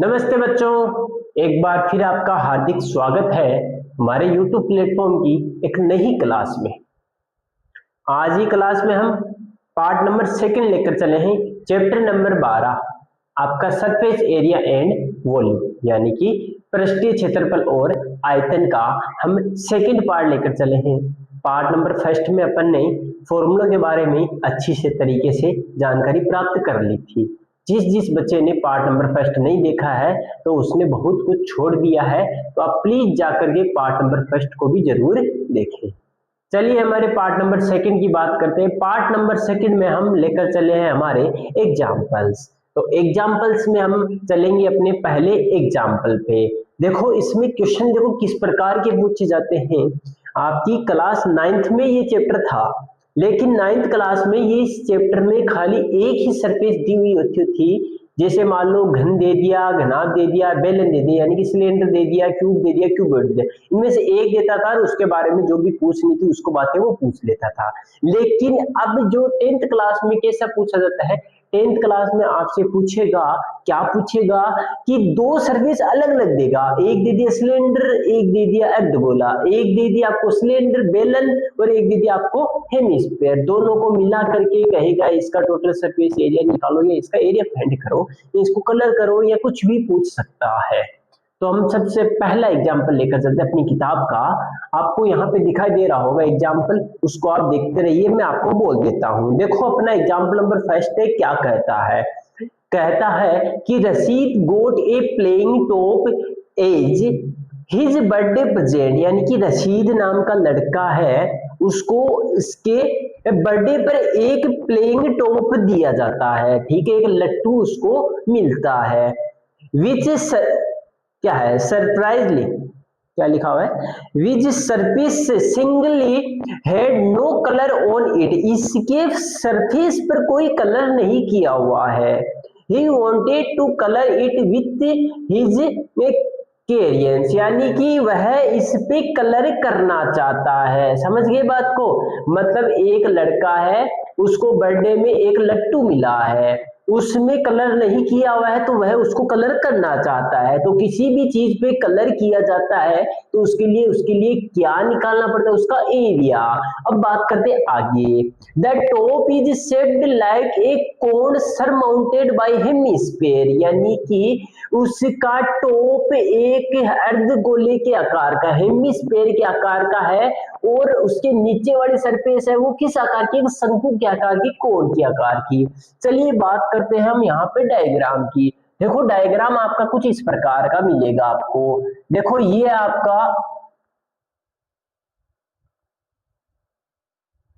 नमस्ते बच्चों, एक बार फिर आपका हार्दिक स्वागत है हमारे YouTube प्लेटफॉर्म की एक नई क्लास में। आज ही क्लास में हम पार्ट नंबर 2 लेकर चले हैं, चैप्टर नंबर 12 आपका सरफेस एरिया एंड वॉल्यूम यानी कि पृष्ठीय क्षेत्रफल और आयतन का हम सेकंड पार्ट लेकर चले हैं। पार्ट नंबर 1 में अपन ने फॉर्मूला के बारे में अच्छी से तरीके से जानकारी प्राप्त कर ली थी। जिस बच्चे ने पार्ट नंबर 1 नहीं देखा है तो उसने बहुत कुछ छोड़ दिया है, तो आप प्लीज जाकर के पार्ट नंबर 1 को भी जरूर देखें। चलिए हमारे पार्ट नंबर 2 की बात करते हैं। पार्ट नंबर 2 में हम लेकर चले हैं हमारे एग्जाम्पल्स। तो एग्जाम्पल्स में हम चलेंगे अपने पहले एग्जाम्पल पे। देखो इसमें क्वेश्चन देखो किस प्रकार के पूछे जाते हैं। आपकी क्लास 9th में ये चैप्टर था, लेकिन 9th क्लास में ये इस चैप्टर में खाली एक ही सरफेस दी हुई होती थी। जैसे मान लो घन दे दिया, घनाभ दे दिया, बेलन दे दिया यानी कि सिलेंडर दे दिया, क्यूब दे दिया, क्यूबॉइड दे दिया, इनमें से एक देता था और उसके बारे में जो भी पूछनी थी उसको बातें वो पूछ लेता था। लेकिन अब जो 10th क्लास में कैसा पूछा जाता है, 10th क्लास में आपसे पूछेगा, क्या पूछेगा कि दो सरफेस अलग अलग देगा। एक दे दिया सिलेंडर, एक दे दिया अर्धगोला, एक दे दिया आपको सिलेंडर बेलन और एक दे दिया आपको हेमिस्फीयर। दोनों को मिला करके कहेगा इसका टोटल सरफेस एरिया निकालो या इसका एरिया फाइंड करो, इसको कलर करो या कुछ भी पूछ सकता है। तो हम सबसे पहला एग्जाम्पल लेकर चलते हैं अपनी किताब का। आपको यहाँ पे दिखाई दे रहा होगा एग्जाम्पल, उसको आप देखते रहिए, मैं आपको बोल देता हूँ। देखो अपना एग्जाम्पल नंबर 1 है, क्या कहता है। कहता है कि Rashid got a playing top as his birthday present, यानी कि रशीद नाम का लड़का है, उसको इसके बर्थडे पर एक प्लेइंग टॉप दिया जाता है। ठीक है, एक लट्टू उसको मिलता है। विच क्या है, सरप्राइजली क्या लिखा हुआ है, which surface singly had no colour on it, इसके सरफेस पर कोई कलर नहीं किया हुआ है। He wanted to colour it with his crayons, यानी कि वह इस पे कलर करना चाहता है। समझ गए बात को, मतलब एक लड़का है, उसको बर्थडे में एक लट्टू मिला है, उसमें कलर नहीं किया हुआ है तो वह उसको कलर करना चाहता है। तो किसी भी चीज पे कलर किया जाता है तो उसके लिए क्या निकालना पड़ता है, उसका एरिया। अब बात करते हैं आगे। The top is shaped like a cone surmounted bye hemisphere, यानी कि उसका टॉप एक अर्धगोले के आकार का, हेमिस्फीयर के आकार का है, और उसके नीचे वाली सरफेस है वो किस आकार की, शंकु के आकार की, कोण के आकार की। चलिए बात करते हैं हम यहाँ पे डायग्राम की। देखो डायग्राम आपका कुछ इस प्रकार का मिलेगा आपको। देखो ये आपका,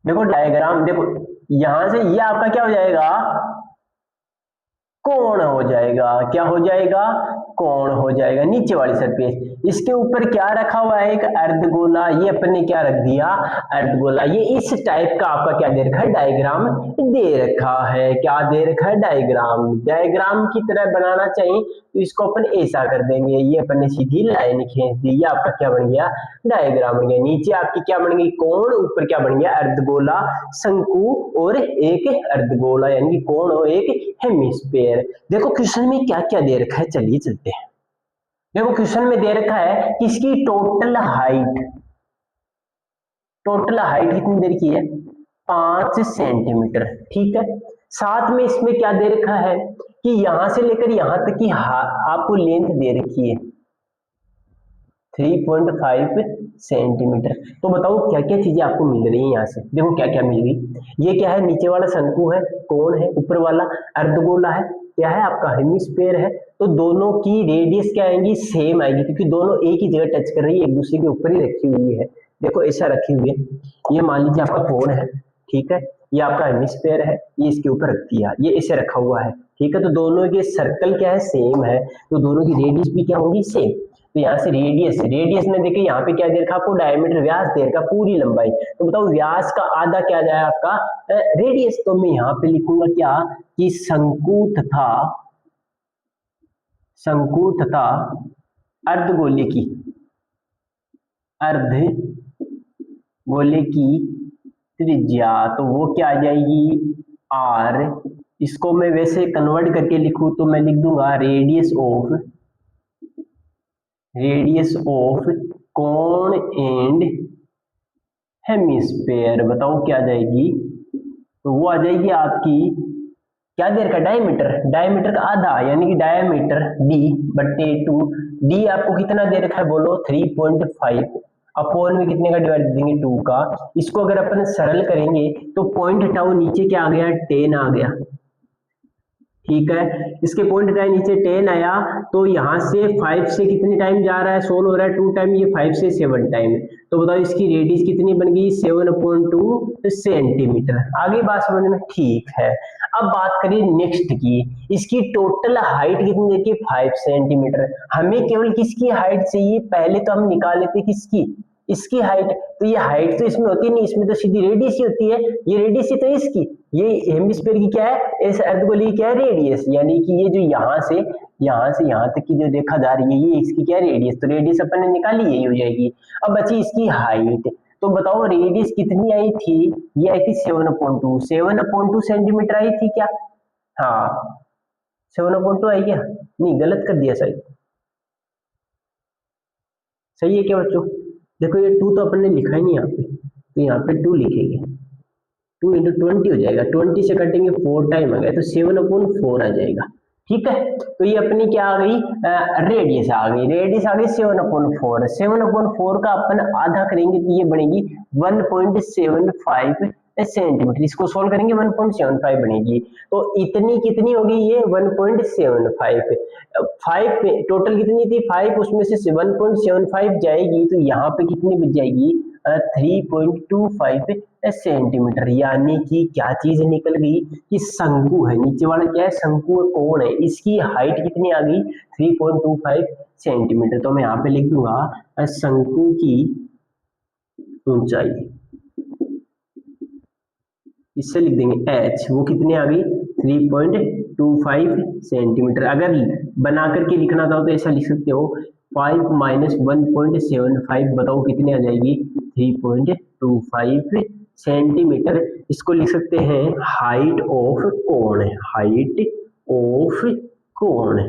देखो डायग्राम, देखो यहां से ये आपका क्या हो जाएगा, कोण हो जाएगा। क्या हो जाएगा, कोण हो जाएगा नीचे वाली सरफेस। इसके ऊपर क्या रखा हुआ है, एक अर्धगोला। ये अपन ने क्या रख दिया, अर्धगोला। ये इस टाइप का आपका क्या दे रखा है, डायग्राम दे रखा है। क्या दे रखा है, डायग्राम। डायग्राम की तरह बनाना चाहिए तो इसको अपन ऐसा कर देंगे, ये अपन ने सीधी लाइन खींच दी, ये आपका क्या बन गया, डायग्राम बन गया। नीचे आपकी क्या बन गई, कोण, ऊपर क्या बन गया, अर्धगोला, शंकु और एक अर्धगोला यानी कि कोण और एक हेमिस्फीयर। देखो क्वेश्चन में क्या क्या दे रखा है, चलिए चलते हैं। देखो क्वेश्चन में दे रखा है कि इसकी टोटल हाइट कितनी दे रखी है, 5 सेंटीमीटर। ठीक है, साथ में इसमें क्या दे रखा है कि यहां से लेकर यहां तक की आपको लेंथ दे रखी है 3.5 सेंटीमीटर। तो बताओ क्या क्या चीजें आपको मिल रही है यहाँ से। देखो क्या क्या मिल रही, ये क्या है, नीचे वाला शंकु है, कोण है, ऊपर वाला अर्धगोला है, क्या है आपका हेमिस्फीयर है। तो दोनों की रेडियस क्या आएगी, सेम आएगी, क्योंकि दोनों एक ही जगह टच कर रही है, एक दूसरे के ऊपर ही रखी हुई है। देखो ऐसा रखी हुई है, ये मान लीजिए आपका कोण है, ठीक है, ये आपका हेमिस्फीयर है, ये इसके ऊपर रख दिया, ये ऐसे रखा हुआ है। ठीक है, तो दोनों के सर्कल क्या है, सेम है, तो दोनों की रेडियस भी क्या होगी, सेम। तो यहाँ से रेडियस में देखिए यहाँ पे क्या दे रखा आपको, डायमीटर, व्यास दे रखा पूरी लंबाई। तो बताओ व्यास का आधा क्या जाए आपका, रेडियस। तो मैं यहाँ पे लिखूंगा क्या कि शंकु तथा अर्धगोले की त्रिज्या, तो वो क्या आ जाएगी, आर। इसको मैं वैसे कन्वर्ट करके लिखूं तो मैं लिख दूंगा radius of radius of cone and hemisphere, बताओ क्या आ जाएगी, तो वो आ जाएगी आपकी, क्या दे रखा है, डायमीटर, डायमीटर का आधा यानी कि डायमीटर डी बट्टे 2, डी आपको कितना दे रखा है बोलो 3.5, अपोन में कितने का डिवाइड देंगे 2 का, इसको अगर अपन सरल करेंगे तो पॉइंट हटाओ, नीचे क्या आ गया 10 आ गया, ठीक है, इसके पॉइंट हटाए नीचे 10 आया, तो यहाँ से 5 से कितने टाइम जा रहा है, सोल्व हो रहा है 2 टाइम, ये 5 से 7 टाइम, तो बताओ इसकी रेडियस कितनी बन गई 7/2 सेंटीमीटर, आगे बात समझ में ठीक है। अब बात करिए नेक्स्ट की, इसकी टोटल हाइट कितनी देखिए 5 सेंटीमीटर, हमें केवल किसकी हाइट चाहिए, पहले तो हम निकाल लेते किसकी, इसकी हाइट, तो ये हाइट तो इसमें होती नहीं, इसमें तो सीधी रेडियस ही होती है, ये रेडियस ही तो इसकी, ये हेमिस्फीयर की क्या है, इस अर्धगोलीय की क्या है रेडियस, यानी कि ये जो यहाँ से यहाँ तक की जो देखा जा रही है ये इसकी क्या है रेडियस, तो रेडियस अपन ने निकाली यही हो जाएगी। अब बची इसकी हाइट, तो बताओ रेडियस कितनी आई थी, ये आई थी 7/2 सेंटीमीटर आई थी क्या, हाँ 7/2 आई क्या, नहीं गलत कर दिया शायद, सही है क्या बच्चों, देखो ये 2 तो अपन ने लिखा ही नहीं यहाँ पे, तो यहाँ पे 2 लिखेंगे, 2 इंटू 20 हो जाएगा, 20 से कटेंगे 4 टाइम आ गया, तो 7/4 आ जाएगा, ठीक है, तो ये अपनी क्या आ गई, रेडियस आ गई, रेडियस आ गई 7/4, 7/4 का अपन आधा करेंगे तो ये बनेगी 1.75 सेंटीमीटर, इसको सोल्व करेंगे 1.75 बनेगी, तो इतनी कितनी होगी ये 1.75, 5 पे टोटल कितनी थी 5, उसमें से 1.75 जाएगी, तो यहाँ पे कितनी बच जाएगी 3.25 सेंटीमीटर, यानी कि क्या चीज निकल गई कि शंकु है, नीचे वाला क्या है शंकु कोण है, इसकी हाइट कितनी आ गई 3.25 सेंटीमीटर, तो मैं यहाँ पे लिख दूंगा शंकु की ऊंचाई, इससे लिख देंगे h, वो कितनी आ गई 3.25 सेंटीमीटर, अगर बना करके लिखना था तो ऐसा लिख सकते हो 5 माइनस 1.75, बताओ कितनी आ जाएगी 3.25 सेंटीमीटर, इसको लिख सकते हैं हाइट ऑफ कोण, हाइट ऑफ कोण,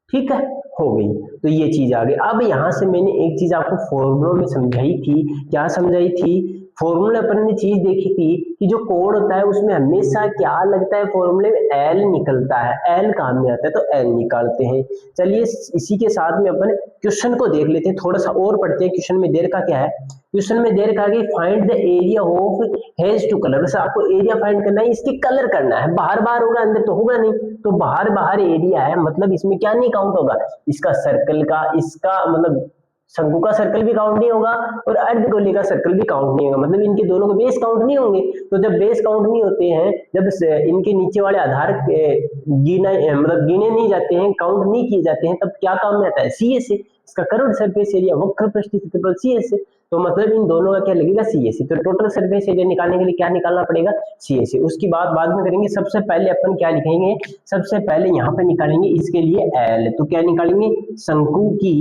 ठीक है, हो गई, तो ये चीज आ गई। अब यहां से मैंने एक चीज आपको फॉर्मूलों में समझाई थी, क्या समझाई थी, फॉर्मूले अपन ने चीज देखी थी कि जो कोण होता है उसमें हमेशा क्या लगता है, फॉर्मूले में एल निकलता है, एल काम में आता है तो एल निकालते हैं। चलिए इसी के साथ में अपन क्वेश्चन को देख लेते हैं, थोड़ा सा और पढ़ते हैं, क्वेश्चन में देर का क्या है, क्वेश्चन में देर का कि find the area of hedge to colour, बस आपको एरिया फाइंड करना है, इसकी कलर करना है, बाहर बाहर होगा अंदर तो होगा नहीं, तो बाहर बाहर एरिया है, मतलब इसमें क्या नहीं काउंट होगा, इसका सर्कल का, इसका मतलब शंकु का सर्कल भी काउंट नहीं होगा और अर्धगोले का सर्कल भी काउंट नहीं होगा, मतलब इनके दोनों के बेस काउंट नहीं होंगे, तो जब बेस काउंट नहीं होते हैं, जब इनके नीचे वाले आधार मतलब गिने नहीं जाते हैं, काउंट नहीं किए जाते हैं, तब क्या काम में आता है CSA, इसका कर्व्ड सरफेस एरिया, वक्र पृष्ठ क्षेत्रफल CSA, तो मतलब इन दोनों का क्या लगेगा CSA, तो टोटल सरफेस एरिया निकालने के लिए क्या निकालना पड़ेगा CSA, उसकी बात बाद में करेंगे, सबसे पहले अपन क्या लिखेंगे, सबसे पहले यहाँ पे निकालेंगे इसके लिए L, तो क्या निकालेंगे शंकु की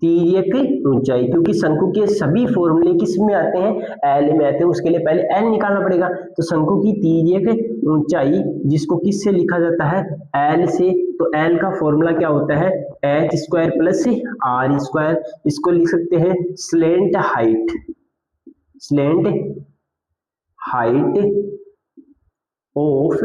तिर्यक ऊंचाई, क्योंकि शंकु के सभी फॉर्मूले किस में आते हैं एल में आते हैं, उसके लिए पहले एल निकालना पड़ेगा, तो शंकु की तिर्यक ऊंचाई जिसको किस से लिखा जाता है एल से, तो एल का फॉर्मूला क्या होता है H square plus R square, इसको लिख सकते हैं slant height, slant height of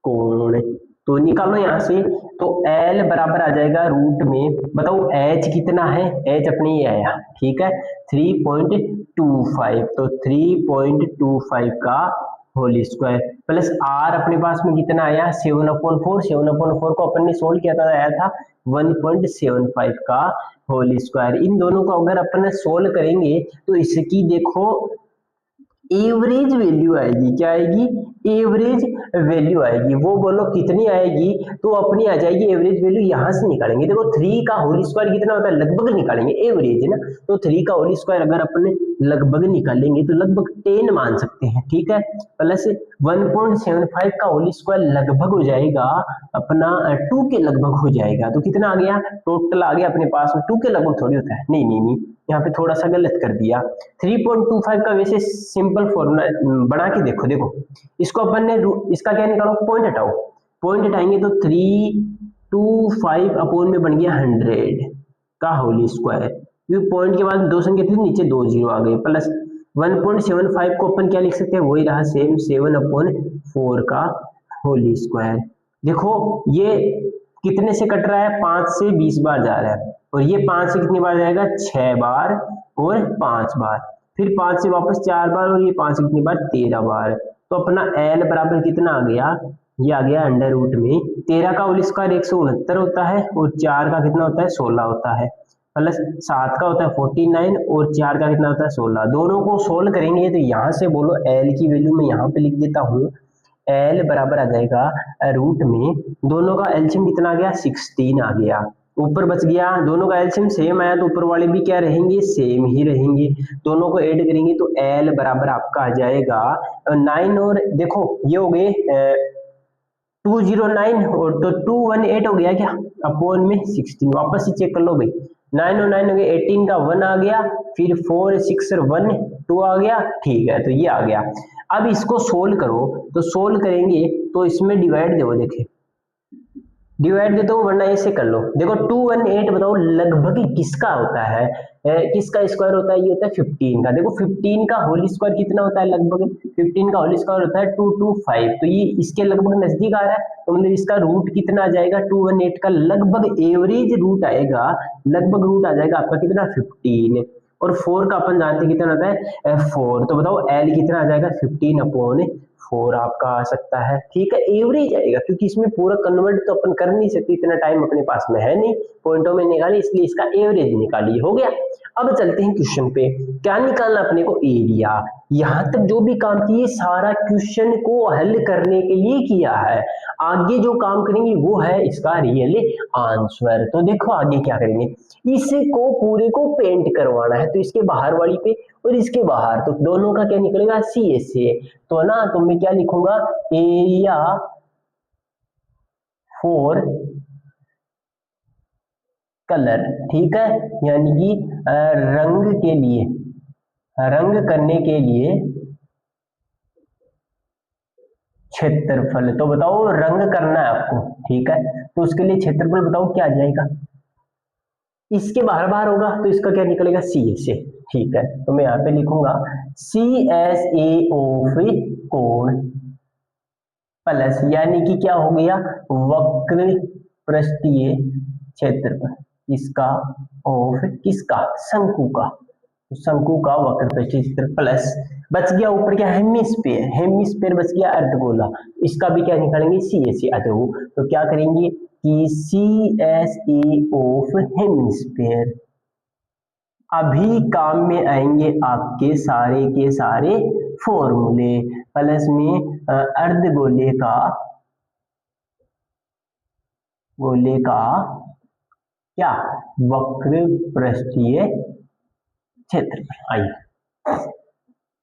cone, तो निकालो यहां से, तो L बराबर आ जाएगा रूट में, बताओ H कितना है, H अपने ये आया, ठीक है 3.25, तो 3.25 का होल स्क्वायर प्लस R अपने पास में कितना आया 7/4, 7/4 को अपन ने सोल्व किया था, आया था 1.75 का होल स्क्वायर, इन दोनों को अगर अपन सोल्व करेंगे तो इसकी देखो एवरेज वैल्यू आएगी, क्या आएगी एवरेज वैल्यू आएगी, वो बोलो कितनी आएगी, तो अपनी आ जाएगी एवरेज वैल्यू, यहां से निकालेंगे, देखो 3 का होल स्क्वायर कितना होता है लगभग निकालेंगे, एवरेज है ना, तो 3 का होल स्क्वायर अगर अपन लगभग निकालेंगे तो लगभग 10 मान सकते हैं, ठीक है, प्लस 1.75 का होल स्क्वायर लगभग हो जाएगा अपना 2 के लगभग हो जाएगा, तो कितना आ गया टोटल आ गया अपने पास में, 2 के लगभग थोड़ी होता है, नहीं यहाँ पे थोड़ा सा गलत कर दिया, 3.25 का वैसे सिंपल फॉर्मूला बना के देखो, देखो इसको अपन ने इसका क्या निकालो पॉइंट हटाओ, पॉइंट हटाएंगे तो 25 अपॉन में बन गया 100 का होल स्क्वायर, क्योंकि पॉइंट के बाद दो संख्या थी नीचे 2 जीरो आ गए, प्लस 1.75 को अपन क्या लिख सकते हैं, वही रहा सेम 7/4 का होल स्क्वायर। देखो ये कितने से कट रहा है, 5 से 20 बार जा रहा है, और ये 5 से कितनी बार जाएगा, 6 बार और 5 बार, फिर 5 से वापस 4 बार, और ये 5 से कितनी बार, 13 बार। तो अपना एल बराबर कितना आ गया, ये आ गया अंडर रूट में 13 का होल स्क्वायर 169 होता है, और 4 का कितना होता है, 16 होता है, प्लस 7 का होता है 49, और 4 का कितना होता है, 16। दोनों को सोल्व करेंगे तो यहाँ से बोलो एल की वैल्यू मैं यहाँ पे लिख देता हूँ, एल बराबर आ जाएगा रूट में, दोनों का एलसीएम कितना आ गया, 16 आ गया, ऊपर बच गया, दोनों का एलसीएम सेम आया तो ऊपर वाले भी क्या रहेंगे, सेम ही रहेंगे, दोनों को ऐड करेंगे तो एल बराबर आपका आ जाएगा 9, और देखो ये हो गए 209, और तो 218 हो गया क्या, अपॉन में 16, वापस से चेक कर लो भाई, 9 और 9 हो गया, 18 का 1 आ गया, फिर 4 6 और 1 2 आ गया, ठीक है, तो ये आ गया। अब इसको सोल्व करो, तो सोल्व करेंगे तो इसमें डिवाइड दो, देखे डिवाइड देते हो, वरना ऐसे कर लो, देखो 218 बताओ लगभग किसका होता है, किसका स्क्वायर होता है, ये होता है 15 का, देखो 15 का होल स्क्वायर कितना होता है, लगभग 15 का होल स्क्वायर होता है 225, तो ये इसके लगभग नजदीक आ रहा है, तो मतलब इसका रूट कितना आ जाएगा, 218 का लगभग एवरेज रूट आएगा, लगभग रूट आ जाएगा आपका कितना, 15, और 4 का अपन जानते कितना होता है 4, तो बताओ एल कितना आ जाएगा, 15/4 आपका आ सकता है, ठीक है, एवरेज आएगा, क्योंकि इसमें पूरा कन्वर्ट तो अपन कर नहीं सकते, इतना टाइम अपने पास में है नहीं पॉइंटों में निकाली, इसलिए इसका एवरेज निकालिए, हो गया। अब चलते हैं क्वेश्चन पे, क्या निकालना अपने को, एरिया। यहां तक जो भी काम किए सारा क्वेश्चन को हल करने के लिए किया है, आगे जो काम करेंगे वो है इसका रियल आंसर। तो देखो आगे क्या करेंगे, इसको पूरे को पेंट करवाना है, तो इसके बाहर वाली पे और इसके बाहर, तो दोनों का क्या निकलेगा, सी एस से, तो ना तो मैं क्या लिखूंगा, एरिया फॉर कलर, ठीक है, यानी कि रंग के लिए, रंग करने के लिए क्षेत्रफल, तो बताओ रंग करना है आपको, ठीक है, तो उसके लिए क्षेत्रफल बताओ क्या आ जाएगा, इसके बाहर बाहर होगा तो इसका क्या निकलेगा, सी एस ए, ठीक है, तो मैं यहाँ पे लिखूंगा सी एस ए ऑफ कोण प्लस, यानी कि क्या हो गया, वक्र पृष्ठीय क्षेत्रफल इसका, ऑफ किसका, शंकु का, तो शंकु का वक्र पृष्ठीय क्षेत्र प्लस, बच गया ऊपर क्या, हेमिस्फीयर, हेमिस्फीयर बच गया अर्धगोला, इसका भी क्या निकालेंगे, सी एस ए, तो क्या करेंगे कि C S A of hemisphere, अभी काम में आएंगे आपके सारे के सारे फॉर्मूले, प्लस में अर्धगोले का, गोले का क्या, वक्र पृष्ठीय क्षेत्रफल। आइए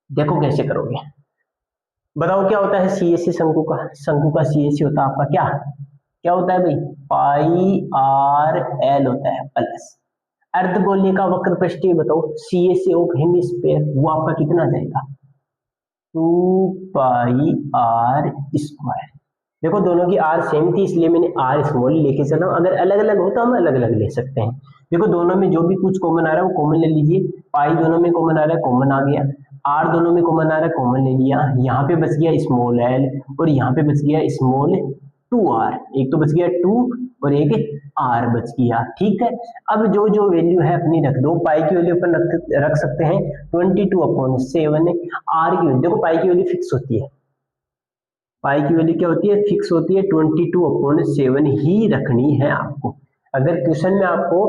देखो कैसे करोगे, बताओ क्या होता है सी एस सी, शंकु का, शंकु का सी एस सी होता है आपका क्या, क्या होता है भाई, पाई आर एल होता है, प्लस अर्धगोले का वक्र पृष्ठीय बताओ, C S C of hemisphere, वो आपका कितना जाएगा, 2 पाई आर स्क्वायर, देखो दोनों की आर सेम थी इसलिए मैंने आर स्मॉल लेके चला, अगर अलग अलग हो तो हम अलग अलग ले सकते हैं, देखो दोनों में जो भी कुछ कॉमन आ रहा है वो कॉमन ले लीजिए, पाई दोनों में कॉमन आ रहा है, कॉमन आ गया, आर दोनों में कॉमन आ रहा है, कॉमन ले लिया, यहाँ पे बच गया स्मॉल एल, और यहाँ पे बच गया स्मॉल 2r, एक तो बच गया 2 और एक r बच गया, ठीक है। अब जो जो वैल्यू है अपनी रख दो, पाई की वैल्यू अपन रख सकते हैं 22/7, r की वैल्यू देखो, पाई की वैल्यू फिक्स होती है, पाई की वैल्यू क्या होती है, फिक्स होती है, 22/7 ही रखनी है आपको। अगर क्वेश्चन में आपको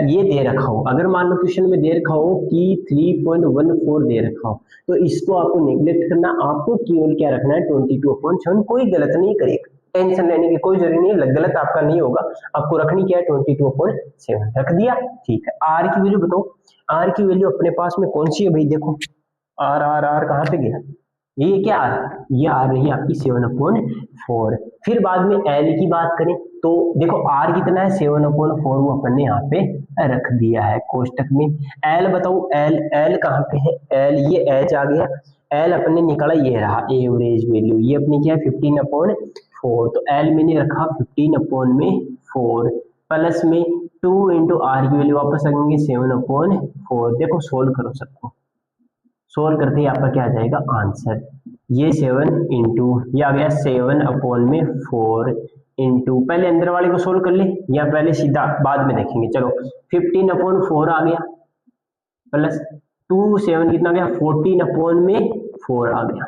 ये दे रखा हो, अगर मान लो क्वेश्चन में दे रखा हो कि 3.14 दे रखा हो, तो इसको आपको नेग्लेक्ट करना, आपको केवल क्या रखना है 22/7, कोई गलत नहीं करेगा, टेंशन लेने की कोई जरूरी नहीं है, गलत आपका नहीं होगा, आपको रखनी क्या है 22/7 रख दिया, ठीक है। आर की वैल्यू बताओ, आर की वैल्यू अपने पास में कौन सी है भाई, देखो आर आर आर कहाँ पे गया, ये क्या आ रहा है, ये आ रही है आपकी 7/4। फिर बाद में एल की बात करें तो देखो आर कितना है 7/4, वो अपन ने यहाँ पे रख दिया है कोष्टक में। एल बताओ, एल एल कहाँ पे है, एल ये एच आ गया, एल अपन ने निकाला ये रहा एवरेज वैल्यू, ये अपनी क्या है 15/4, तो एल मैंने रखा 15/4, 4 प्लस में 2 इंटू आर की वैल्यू वापस रखेंगे 7/4। देखो सोल्व करो सबको, सोल्व करते ही आपका क्या आ जाएगा आंसर, ये 7 इंटू ये आ गया 7/4 इंटू, पहले अंदर वाले को सोल्व कर ले या पहले सीधा बाद में देखेंगे, चलो 15/4 आ गया प्लस 2 7 कितना गया 14/4 आ गया।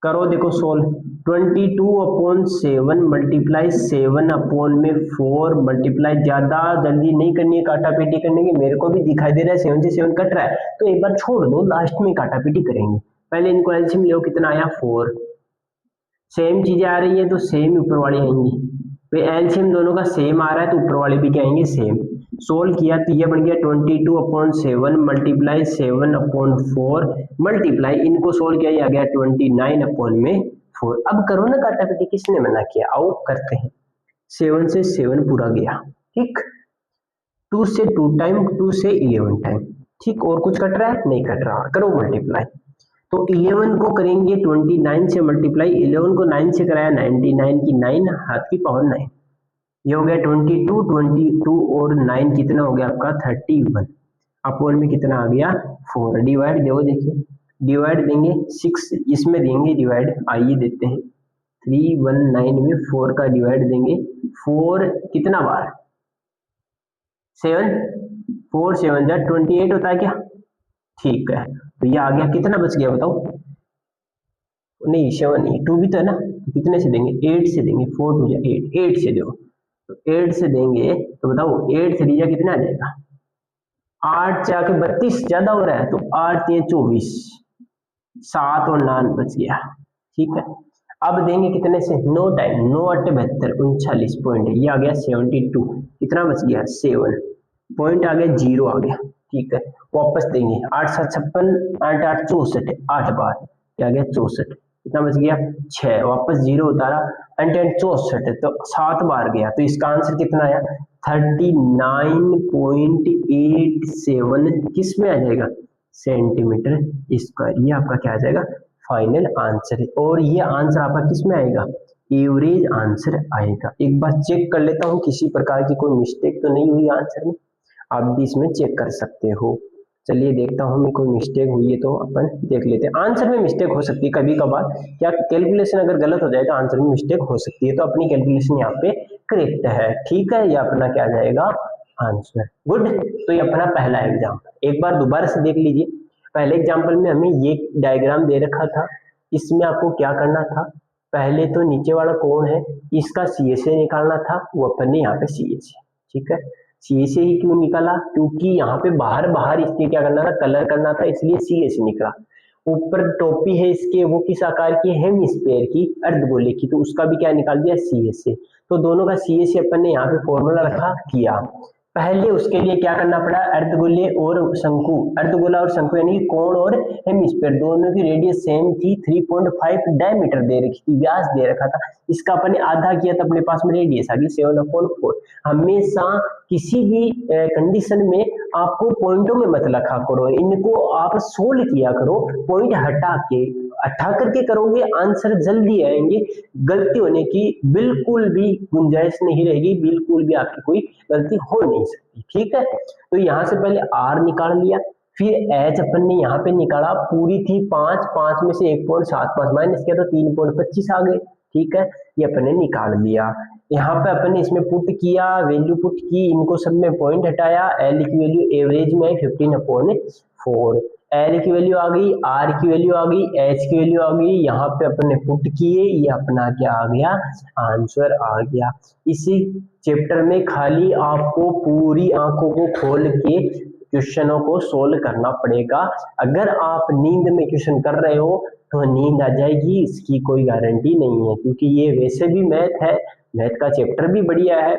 करो देखो सोल्व, 22/7 मल्टीप्लाई 7/4 मल्टीप्लाई, ज्यादा जल्दी नहीं करनी है काटा पीटी करने की, मेरे को भी दिखाई दे रहा है 7 से 7 कट रहा है तो एक बार छोड़ दो, लास्ट में काटा पीटी करेंगे। पहले इनको एलसीएम लो, कितना आया 4, सेम चीजें आ रही है तो सेम ऊपर वाली आएंगी, तो एलसीएम दोनों का सेम आ रहा है तो ऊपर वाले भी क्या आएंगे सेम। सोल्व किया तो ये बन गया 22/7 मल्टीप्लाई 7/4 मल्टीप्लाई, इनको सोल्व किया ये आ गया 29/4। अब करो ना काटा पीटी, किसने मना किया, आओ करते हैं। 7 से 7 पूरा गया, ठीक, 2 से 2 टाइम, 2 से 11 टाइम, ठीक, और कुछ कट रहा है नहीं कट रहा, करो मल्टीप्लाई। तो 11 को करेंगे 29 से मल्टीप्लाई, 11 को 9 से कराया 99 की 9 हाथ की पावर 9, ये हो गया 22 और 9 कितना हो गया आपका 31 अपॉन में कितना आ गया 4। डिवाइड देखो, देखिए डिवाइड देंगे 6 इसमें देंगे डिवाइड, आइए देते हैं 319 में 4 का डिवाइड देंगे, 4 कितना बार 7, 4 7 जा 28 होता है क्या, ठीक है, तो ये आ गया कितना बच गया बताओ, नहीं 7 नहीं 2 भी तो है ना, तो कितने से देंगे 8 से देंगे, 4 2 जा 8, 8 से दो, तो 8 से देंगे तो बताओ 8 से दीजिए कितना आ जाएगा, 8 से आके 32 ज्यादा हो रहा है तो 8 3 24, 7 और 9 बच गया, ठीक है। अब देंगे कितने से 9 टाइम, 9 8 72 39 पॉइंट, ये आ गया 72, कितना बच गया 7 पॉइंट आ गया, 0 आ गया, ठीक है। वापस देंगे 8 7 56, 8 8 64, 8 बार क्या गया 64, कितना बच गया 6, वापस 0 उतारा, 8 8 64 तो 7 बार गया, तो इसका आंसर कितना आया 39.87 किस में आ जाएगा सेंटीमीटर स्क्वायर, ये आपका क्या आ जाएगा फाइनल आंसर है। और ये आंसर आपका किस में आएगा एवरेज आंसर आएगा। एक बार चेक कर लेता हूँ किसी प्रकार की कोई मिस्टेक तो नहीं हुई आंसर में, आप भी इसमें चेक कर सकते हो। चलिए देखता हूँ मैं कोई मिस्टेक हुई है तो अपन देख लेते हैं। आंसर में मिस्टेक हो सकती है कभी कभार, क्या कैलकुलेशन अगर गलत हो जाए तो आंसर में मिस्टेक हो सकती है, तो अपनी कैलकुलेशन यहाँ पे करेक्ट है, ठीक है, ये अपना क्या जाएगा आंसर। गुड, तो ये अपना पहला एग्जाम्पल, एक बार दोबारा से देख लीजिए। पहले एग्जाम्पल में हमें ये डायग्राम दे रखा था, इसमें आपको क्या करना था, पहले तो नीचे वाला कौन है इसका सी से निकालना था, वो अपन ने यहाँ पे सी से, ठीक है। सी से ही क्यों निकाला, क्योंकि यहाँ पे बाहर बाहर इसके क्या करना था कलर करना था, इसलिए सी से निकला। ऊपर टोपी है इसके, वो किस आकार की है हेमिस्फीयर की, अर्धगोले की, तो उसका भी क्या निकाल दिया सी से। तो दोनों का सी से अपन ने यहाँ पे फॉर्मूला रखा किया। पहले उसके लिए क्या करना पड़ा, अर्धगोले और शंकु, अर्धगोला और शंकु यानी कोण और हेमिस्फीयर दोनों की रेडियस सेम थी, 3.5 डायमीटर दे रखी थी, व्यास दे रखा था, इसका अपन ने आधा किया तो अपने पास में रेडियस आ गई 7/4। हमेशा किसी भी कंडीशन में आपको पॉइंटों में मत रखा करो, इनको आप सोल्व किया करो, पॉइंट हटा करके करोगे आंसर जल्दी आएंगे, गलती होने की बिल्कुल भी गुंजाइश नहीं रहेगी, बिल्कुल भी आपकी कोई गलती हो नहीं सकती, ठीक है। तो यहाँ से पहले आर निकाल लिया, फिर एच अपन ने यहाँ पे निकाला, पूरी थी 5, 5 में से 1.75 माइनस किया तो 3.25 आ गए, ठीक है, ये अपन ने निकाल लिया। यहाँ पे अपन ने इसमें पुट किया, वैल्यू पुट की, इनको सब में पॉइंट हटाया, एल की वैल्यू एवरेज में आई 15/4, एल की वैल्यू आ गई, आर की वैल्यू आ गई, एच की वैल्यू आ गई, यहाँ पे अपन ने पुट किए, ये अपना क्या आ गया आंसर आ गया। इसी चैप्टर में खाली आपको पूरी आंखों को खोल के क्वेश्चनों को सोल्व करना पड़ेगा। अगर आप नींद में क्वेश्चन कर रहे हो तो नींद आ जाएगी, इसकी कोई गारंटी नहीं है, क्योंकि ये वैसे भी मैथ है, मैथ का चैप्टर भी बढ़िया है,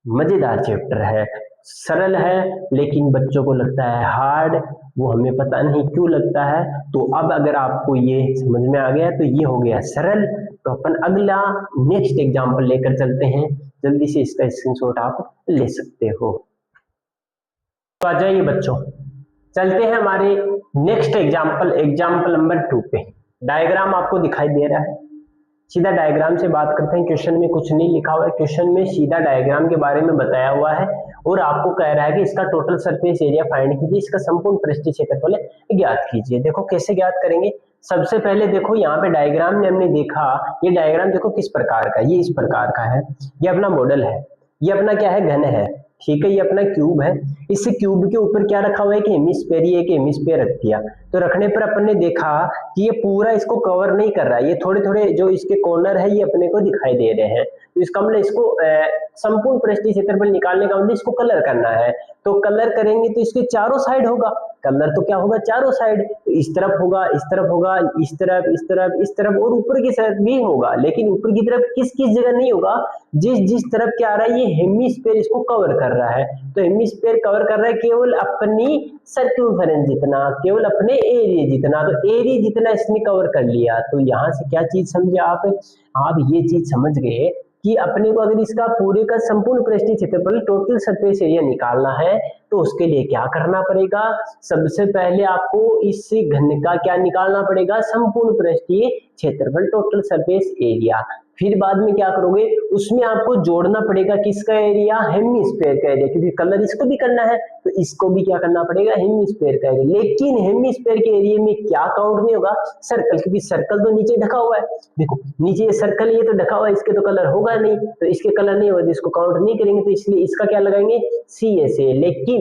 मजेदार चैप्टर है, सरल है, लेकिन बच्चों को लगता है हार्ड, वो हमें पता नहीं क्यों लगता है। तो अब अगर आपको ये समझ में आ गया तो ये हो गया सरल, तो अपन अगला नेक्स्ट एग्जाम्पल लेकर चलते हैं, जल्दी से इसका स्क्रीनशॉट आप ले सकते हो। तो आ जाइए बच्चों, चलते हैं हमारे नेक्स्ट एग्जाम्पल, एग्जाम्पल नंबर 2 पे। डायग्राम आपको दिखाई दे रहा है, सीधा डायग्राम से बात करते हैं। क्वेश्चन में कुछ नहीं लिखा हुआ है, क्वेश्चन में सीधा डायग्राम के बारे में बताया हुआ है और आपको कह रहा है कि इसका टोटल सरफेस एरिया फाइंड कीजिए, इसका संपूर्ण पृष्ठीय क्षेत्रफल ज्ञात कीजिए। देखो कैसे ज्ञात करेंगे। सबसे पहले देखो यहाँ पे डायग्राम में हमने देखा, ये डायग्राम देखो किस प्रकार का, ये इस प्रकार का है। ये अपना मॉडल है, ये अपना क्या है, घन है, ठीक है। ये अपना क्यूब है, इस क्यूब के ऊपर क्या रखा हुआ है कि हेमिस्फीयर, ये एक हेमिस्फीयर रख दिया। तो रखने पर अपन ने देखा कि ये पूरा इसको कवर नहीं कर रहा है, ये थोड़े थोड़े जो इसके कॉर्नर है ये अपने को दिखाई दे रहे हैं। तो इसका मतलब इसको संपूर्ण पृष्ठीय क्षेत्रफल निकालने का मतलब इसको कलर करना है। तो कलर करेंगे तो इसके चारों साइड होगा कलर, तो क्या होगा, चारों साइड, तो इस तरफ होगा, इस तरफ होगा, इस तरफ, इस तरफ, इस तरफ और ऊपर की तरफ भी होगा। लेकिन ऊपर की तरफ किस किस जगह नहीं होगा, जिस जिस तरफ क्या आ रहा है, ये हेमिस्फीयर इसको कवर कर रहा है। तो हेमिस्फीयर कवर कर रहा है केवल अपनी सर्कमफेरेंस जितना, केवल अपने एरिया जितना। तो एरिया जितना इसने कवर कर लिया। तो यहाँ से क्या चीज समझे आप ये चीज समझ गए कि अपने को अगर इसका पूरे का संपूर्ण पृष्ठीय क्षेत्रफल टोटल सरफेस एरिया निकालना है तो उसके लिए क्या करना पड़ेगा, सबसे पहले आपको इस घन का क्या निकालना पड़ेगा, संपूर्ण पृष्ठीय क्षेत्रफल टोटल सरफेस एरिया। फिर बाद में क्या करोगे, उसमें आपको जोड़ना पड़ेगा किसका एरिया, हेमिस्फीयर का एरिया, क्योंकि कलर इसको भी करना है तो इसको भी क्या करना पड़ेगा, हेमिस्फीयर का एरिया। लेकिन हेमिस्फीयर के एरिया में क्या काउंट नहीं होगा, सर्कल, क्योंकि सर्कल तो नीचे ढका हुआ है। देखो नीचे ये सर्कल ये तो ढका हुआ है, इसके तो कलर होगा नहीं, तो इसके कलर नहीं होगा, इसको काउंट नहीं करेंगे। तो इसलिए इसका क्या लगाएंगे, CSA। लेकिन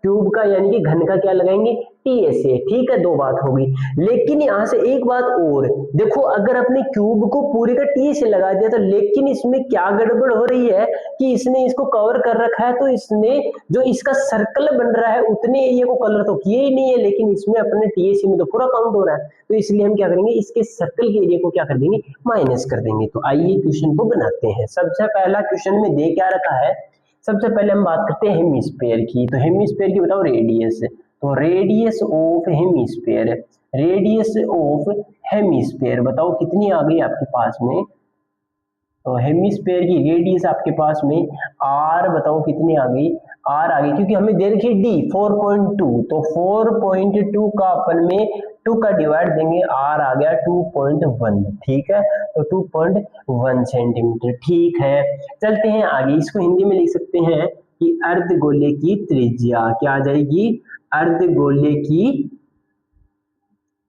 क्यूब का यानी कि घन का क्या लगाएंगे, TSA। ठीक है, दो बात होगी। लेकिन यहाँ से एक बात और देखो, अगर अपने क्यूब को पूरे का TSA लगा दिया तो लेकिन इसमें क्या गड़बड़ हो रही है कि इसने इसको कवर कर रखा है, तो इसने जो इसका सर्कल बन रहा है उतने एरिया को कलर तो किए ही नहीं है, लेकिन इसमें अपने TSA में तो पूरा काउंट हो रहा है। तो इसलिए हम क्या करेंगे, इसके सर्कल के एरिया को क्या कर देंगे, माइनस कर देंगे। तो आइए क्वेश्चन को बनाते हैं। सबसे पहला क्वेश्चन में दे क्या रखा है, सबसे पहले हम बात करते हैं हेमिस्फीयर की। तो हेमिस्फीयर की बताओ रेडियस, तो radius of hemisphere, radius of hemisphere बताओ कितनी आ गई आपके पास में। तो हेमिस्फीयर की रेडियस आपके पास में आर, बताओ कितनी आ गई, आर आ गई, क्योंकि हमें दे रखी डी 4.2। तो 4.2 का अपन में 2 का डिवाइड देंगे, आर आ गया 2.1। ठीक है, तो 2.1 सेंटीमीटर। ठीक है, चलते हैं आगे। इसको हिंदी में लिख सकते हैं कि अर्धगोले की त्रिज्या क्या आ जाएगी, अर्धगोले की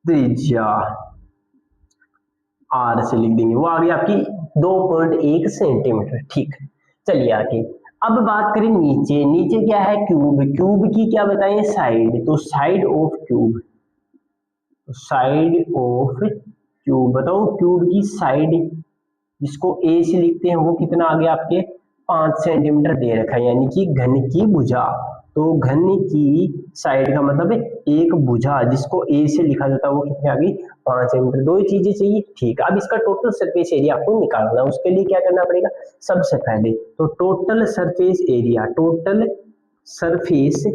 त्रिज्या आर से लिख देंगे, वो आ गई आपकी 2.1 सेंटीमीटर। ठीक, चलिए आगे। अब बात करें नीचे, नीचे क्या है, क्यूब, क्यूब की क्या बताएं, साइड। तो side of cube, side of cube बताओ, क्यूब की साइड जिसको ए से लिखते हैं वो कितना आ गया आपके 5 सेंटीमीटर दे रखा है, यानी कि घन की भुजा। तो घन की साइड का मतलब एक भुजा जिसको ए से लिखा जाता है वो कितनी आ गई, 5 सेंटीमीटर। दो ही चीजें चाहिए। ठीक है, अब इसका टोटल सरफेस एरिया आपको निकालना है। उसके लिए क्या करना पड़ेगा, सबसे पहले तो total surface area, total surface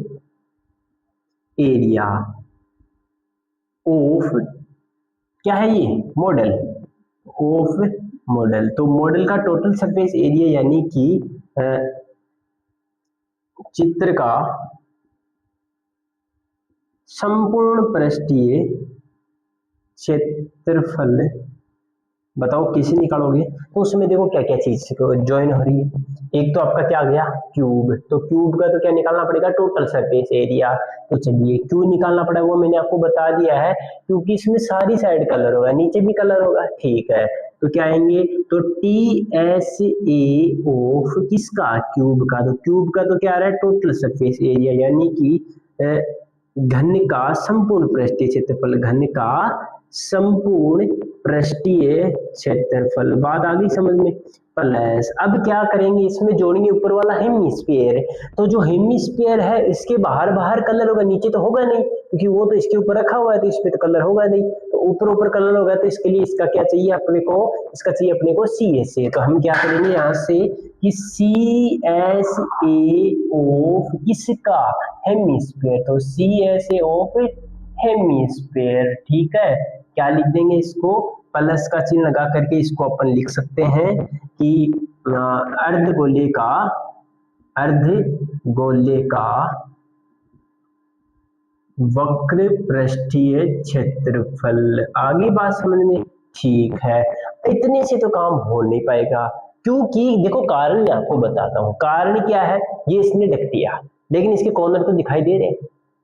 area of क्या है ये, मॉडल, ऑफ मॉडल। तो मॉडल का टोटल सरफेस एरिया यानी कि चित्र का संपूर्ण पृष्ठीय क्षेत्रफल बताओ कैसे निकालोगे। तो उसमें देखो क्या क्या चीज ज्वाइन हो रही है। एक तो आपका क्या आ गया, क्यूब। तो क्यूब का तो क्या निकालना पड़ेगा, टोटल सरफेस एरिया। तो चलिए क्यों निकालना पड़ा वो मैंने आपको बता दिया है, क्योंकि इसमें सारी साइड कलर होगा, नीचे भी कलर होगा। ठीक है, तो क्या आएंगे, तो TSA ऑफ किसका, क्यूब का। तो क्यूब का तो क्या आ रहा है, टोटल सरफेस एरिया यानी कि घन का संपूर्ण पृष्ठीय क्षेत्रफल, घन का संपूर्ण पृष्ठीय क्षेत्रफल। बात आ गई समझ में, प्लस अब क्या करेंगे, इसमें जोड़ेंगे ऊपर वाला हेमिस्फीयर। तो जो हेमिस्फीयर है इसके बाहर बाहर कलर होगा, नीचे तो होगा नहीं, क्योंकि वो तो इसके ऊपर रखा हुआ है तो इस पे तो कलर होगा नहीं। तो ऊपर ऊपर कलर होगा, तो इसके लिए इसका क्या चाहिए अपने को, इसका चाहिए अपने को CSA। तो हम क्या करेंगे यहाँ से कि CSA ऑफ किसका, हेमिस्फीयर। तो CSA ऑफ हेमिस्फीयर। ठीक है, क्या लिख देंगे इसको, प्लस का चिन्ह लगा करके इसको अपन लिख सकते हैं कि अर्धगोले का, अर्धगोले का वक्र पृष्ठीय क्षेत्रफल। आगे बात समझ में, ठीक है। इतने से तो काम हो नहीं पाएगा, क्योंकि देखो कारण मैं आपको बताता हूँ। कारण क्या है, ये इसने ढक दिया लेकिन इसके कॉर्नर तो दिखाई दे रहे हैं,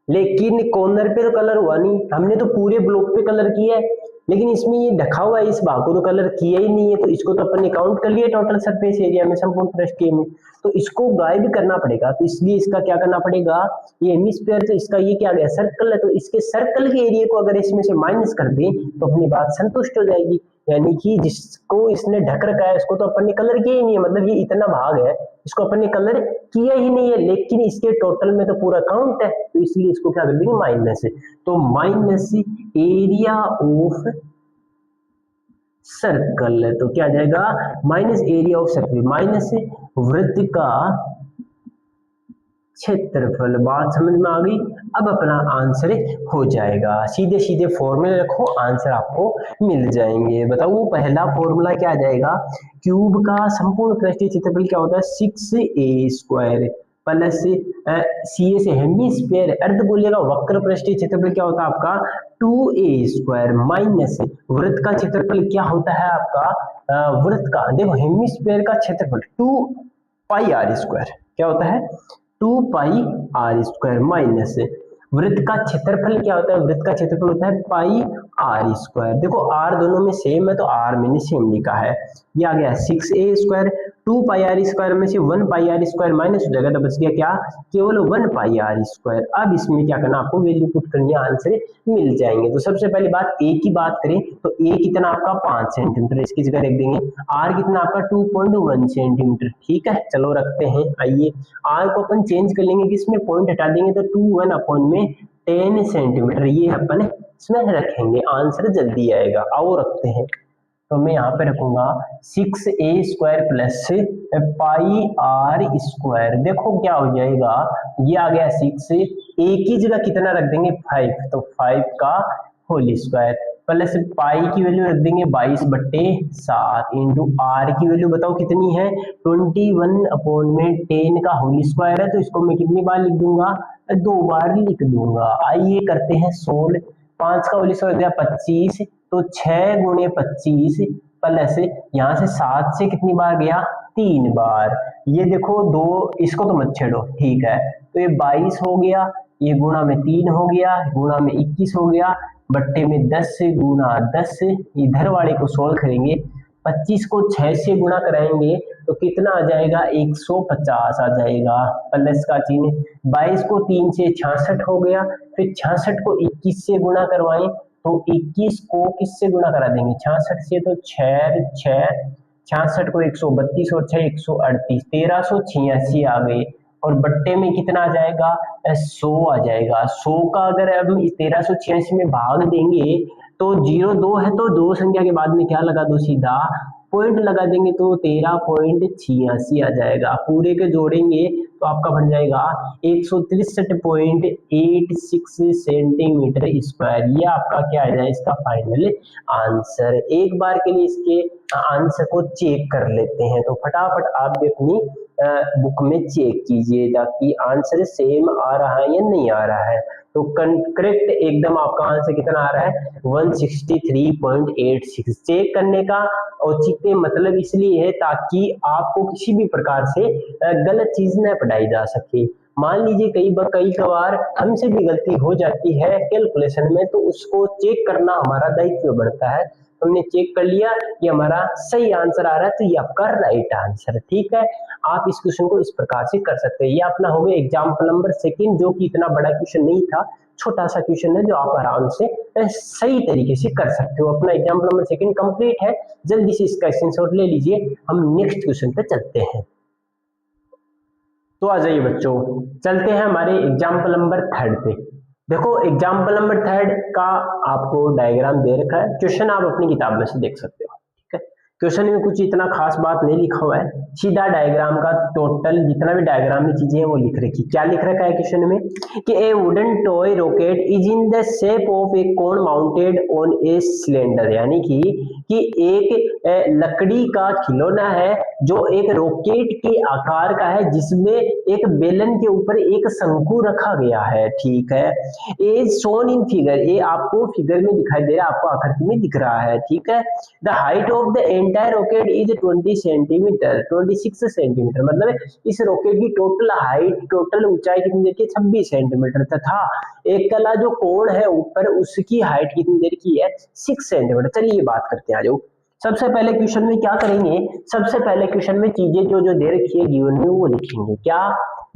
लेकिन कॉर्नर पे तो कलर हुआ नहीं, हमने तो पूरे ब्लॉक पे कलर किया है, लेकिन इसमें ये ढका हुआ है, इस भाग को तो कलर किया ही नहीं है, तो इसको तो अपन ने काउंट कर लिया टोटल सरफेस एरिया में, संपूर्ण पृष्ठ में, तो इसको गायब करना पड़ेगा। तो इसलिए इसका क्या करना पड़ेगा, ये हेमिस्फीयर तो इसका ये क्या गया सर्कल है, तो इसके सर्कल के एरिया को अगर इसमें से माइनस कर दें तो अपनी बात संतुष्ट हो जाएगी। यानी कि जिसको इसने ढक रखा है इसको तो अपन ने कलर किया ही नहीं है, मतलब ये इतना भाग है इसको अपन ने कलर किया ही नहीं है, लेकिन इसके टोटल में तो पूरा काउंट है, तो इसलिए इसको क्या कर देंगे माइनस। तो माइनस एरिया ऑफ सर्कल, तो क्या आ जाएगा minus area of circle, minus वृत्त का क्षेत्रफल। बात समझ में आ गई। अब अपना आंसर हो जाएगा, सीधे सीधे फॉर्मूले रखो, आंसर आपको मिल जाएंगे। बताओ वो पहला फॉर्मूला क्या आ जाएगा, क्यूब का संपूर्ण पृष्ठीय क्षेत्रफल क्या होता है 6a² प्लस सी से हेमिस्फीयर अर्धगोलीय का वक्र पृष्ठीय क्षेत्रफल क्या होता है आपका 2a² माइनस वृत्त का क्षेत्रफल क्या होता है आपका वृत्त का देखो हेमिस्फीयर का क्षेत्रफल 2πr², क्या होता है 2πr² माइनस वृत्त का क्षेत्रफल क्या होता है, वृत्त का क्षेत्रफल होता है πr²। देखो r दोनों में सेम है तो r मैंने सेम लिखा है, ये आ गया 6a², 2πr² में से 1πr² माइनस हो जाएगा तो बच गया क्या केवल 1πr²। अब इसमें क्या करना आपको वैल्यू पुट करनी है, आंसर मिल जाएंगे। तो सबसे पहली बात a की बात करें तो a कितना आपका 5 सेंटीमीटर, इसकी जगह रख देंगे। r कितना आपका 2.1 सेंटीमीटर, ठीक है चलो रखते हैं। आइए r को अपन चेंज कर लेंगे, किसमें पॉइंट हटा देंगे तो 2 में 10 सेंटीमीटर, ये अपन इसमें रखेंगे, आंसर जल्दी आएगा। आओ रखते हैं, तो मैं यहाँ पे रखूंगा 6a² प्लस πr²। देखो क्या हो जाएगा, ये आ गया 6, a की जगह कितना रख देंगे 5, तो 5 का होल स्क्वायर प्लस पाई की वैल्यू रख देंगे 22/7 इंटू आर की वैल्यू बताओ कितनी है 21/10 का होल स्क्वायर है, तो इसको मैं कितनी बार लिख दूंगा 2 बार लिख दूंगा। आइए करते हैं सोल्व, 5 का होल स्क्वायर हो गया 25, तो 6 गुणे 25 प्लस यहाँ से 7 से कितनी बार गया 3 बार, ये देखो 2 इसको तो मत छेड़ो, ठीक है तो ये 22 हो गया, ये गुणा में 3 हो गया, गुणा में 21 हो गया, बट्टे में 10 गुणा 10, इधर वाले को सोल्व करेंगे 25 को 6 से गुणा कराएंगे तो कितना आ जाएगा 150 आ जाएगा, प्लस का चिन्ह 22 को 3 से 66 हो गया, फिर 66 को 21 से गुणा करवाएं तो 21 को किससे गुणा करा देंगे 66 से, तो 66 को 132 और 6 138, 1386 आ गए, और बट्टे में कितना आ जाएगा 100 आ जाएगा। 100 का अगर हम 1386 में भाग देंगे तो 02 है तो 2 संख्या के बाद में क्या लगा दो सीधा पॉइंट लगा देंगे तो 13.86 आ जाएगा, पूरे के जोड़ेंगे तो आपका बन जाएगा 163.86 सेंटीमीटर स्क्वायर। ये आपका क्या आ जाएगा इसका फाइनल आंसर। एक बार के लिए इसके आंसर को चेक कर लेते हैं, तो फटाफट आप भी अपनी बुक में चेक कीजिएगा कि आंसर सेम आ रहा है या नहीं आ रहा है। तो करेक्ट एकदम आपका आंसर कितना आ रहा है 163.86। चेक करने का औचित्य मतलब इसलिए है ताकि आपको किसी भी प्रकार से गलत चीज न पढ़ाई जा सके। मान लीजिए कई बार हमसे भी गलती हो जाती है कैलकुलेशन में, तो उसको चेक करना हमारा दायित्व बढ़ता है। हमने चेक कर लिया ये हमारा सही आंसर आ रहा है तो ये आपका राइट आंसर है, ठीक है। आप इस क्वेश्चन को इस प्रकार से कर सकते हैं। ये अपना हो गया एग्जाम्पल नंबर 2 जो कि इतना बड़ा क्वेश्चन नहीं था, छोटा सा क्वेश्चन है जो आप आराम से सही तरीके से कर सकते हो। अपना एग्जाम्पल नंबर 2 कंप्लीट है, जल्दी से इसका स्क्रीनशॉट ले लीजिए। हम नेक्स्ट क्वेश्चन पे चलते हैं। तो आ जाइए बच्चों, चलते हैं हमारे एग्जाम्पल नंबर 3 पे। देखो एग्जाम्पल नंबर 3 का आपको डायग्राम दे रखा है, क्वेश्चन आप अपनी किताब में से देख सकते हो, ठीक है। क्वेश्चन में कुछ इतना खास बात नहीं लिखा हुआ है, सीधा डायग्राम का टोटल जितना भी डायग्राम में चीजें हैं वो लिख रखी। क्या लिख रखा है क्वेश्चन में कि ए wooden toy rocket is in the shape of A cone mounted on a cylinder, यानी कि कि एक लकड़ी का खिलौना है जो एक रॉकेट के आकार का है, जिसमें एक बेलन के ऊपर एक शंकु रखा गया है। ठीक है, ए शोन इन फिगर, ये आपको फिगर में दिखाई दे रहा है, आपको आकृति में दिख रहा है। ठीक है, the height of the entire rocket is 20 centimetre, 26 centimetre, मतलब इस रॉकेट की टोटल हाइट, टोटल ऊंचाई कितनी देर की, 26 सेंटीमीटर, तथा एक कला जो कोण है ऊपर, उसकी हाइट कितनी देर की है, 6 सेंटीमीटर। चलिए बात करते हैं, आ जाओ। सबसे पहले क्वेश्चन में क्या करेंगे, सबसे पहले क्वेश्चन में चीजें जो जो दे रखी है गिवन में वो लिखेंगे। क्या,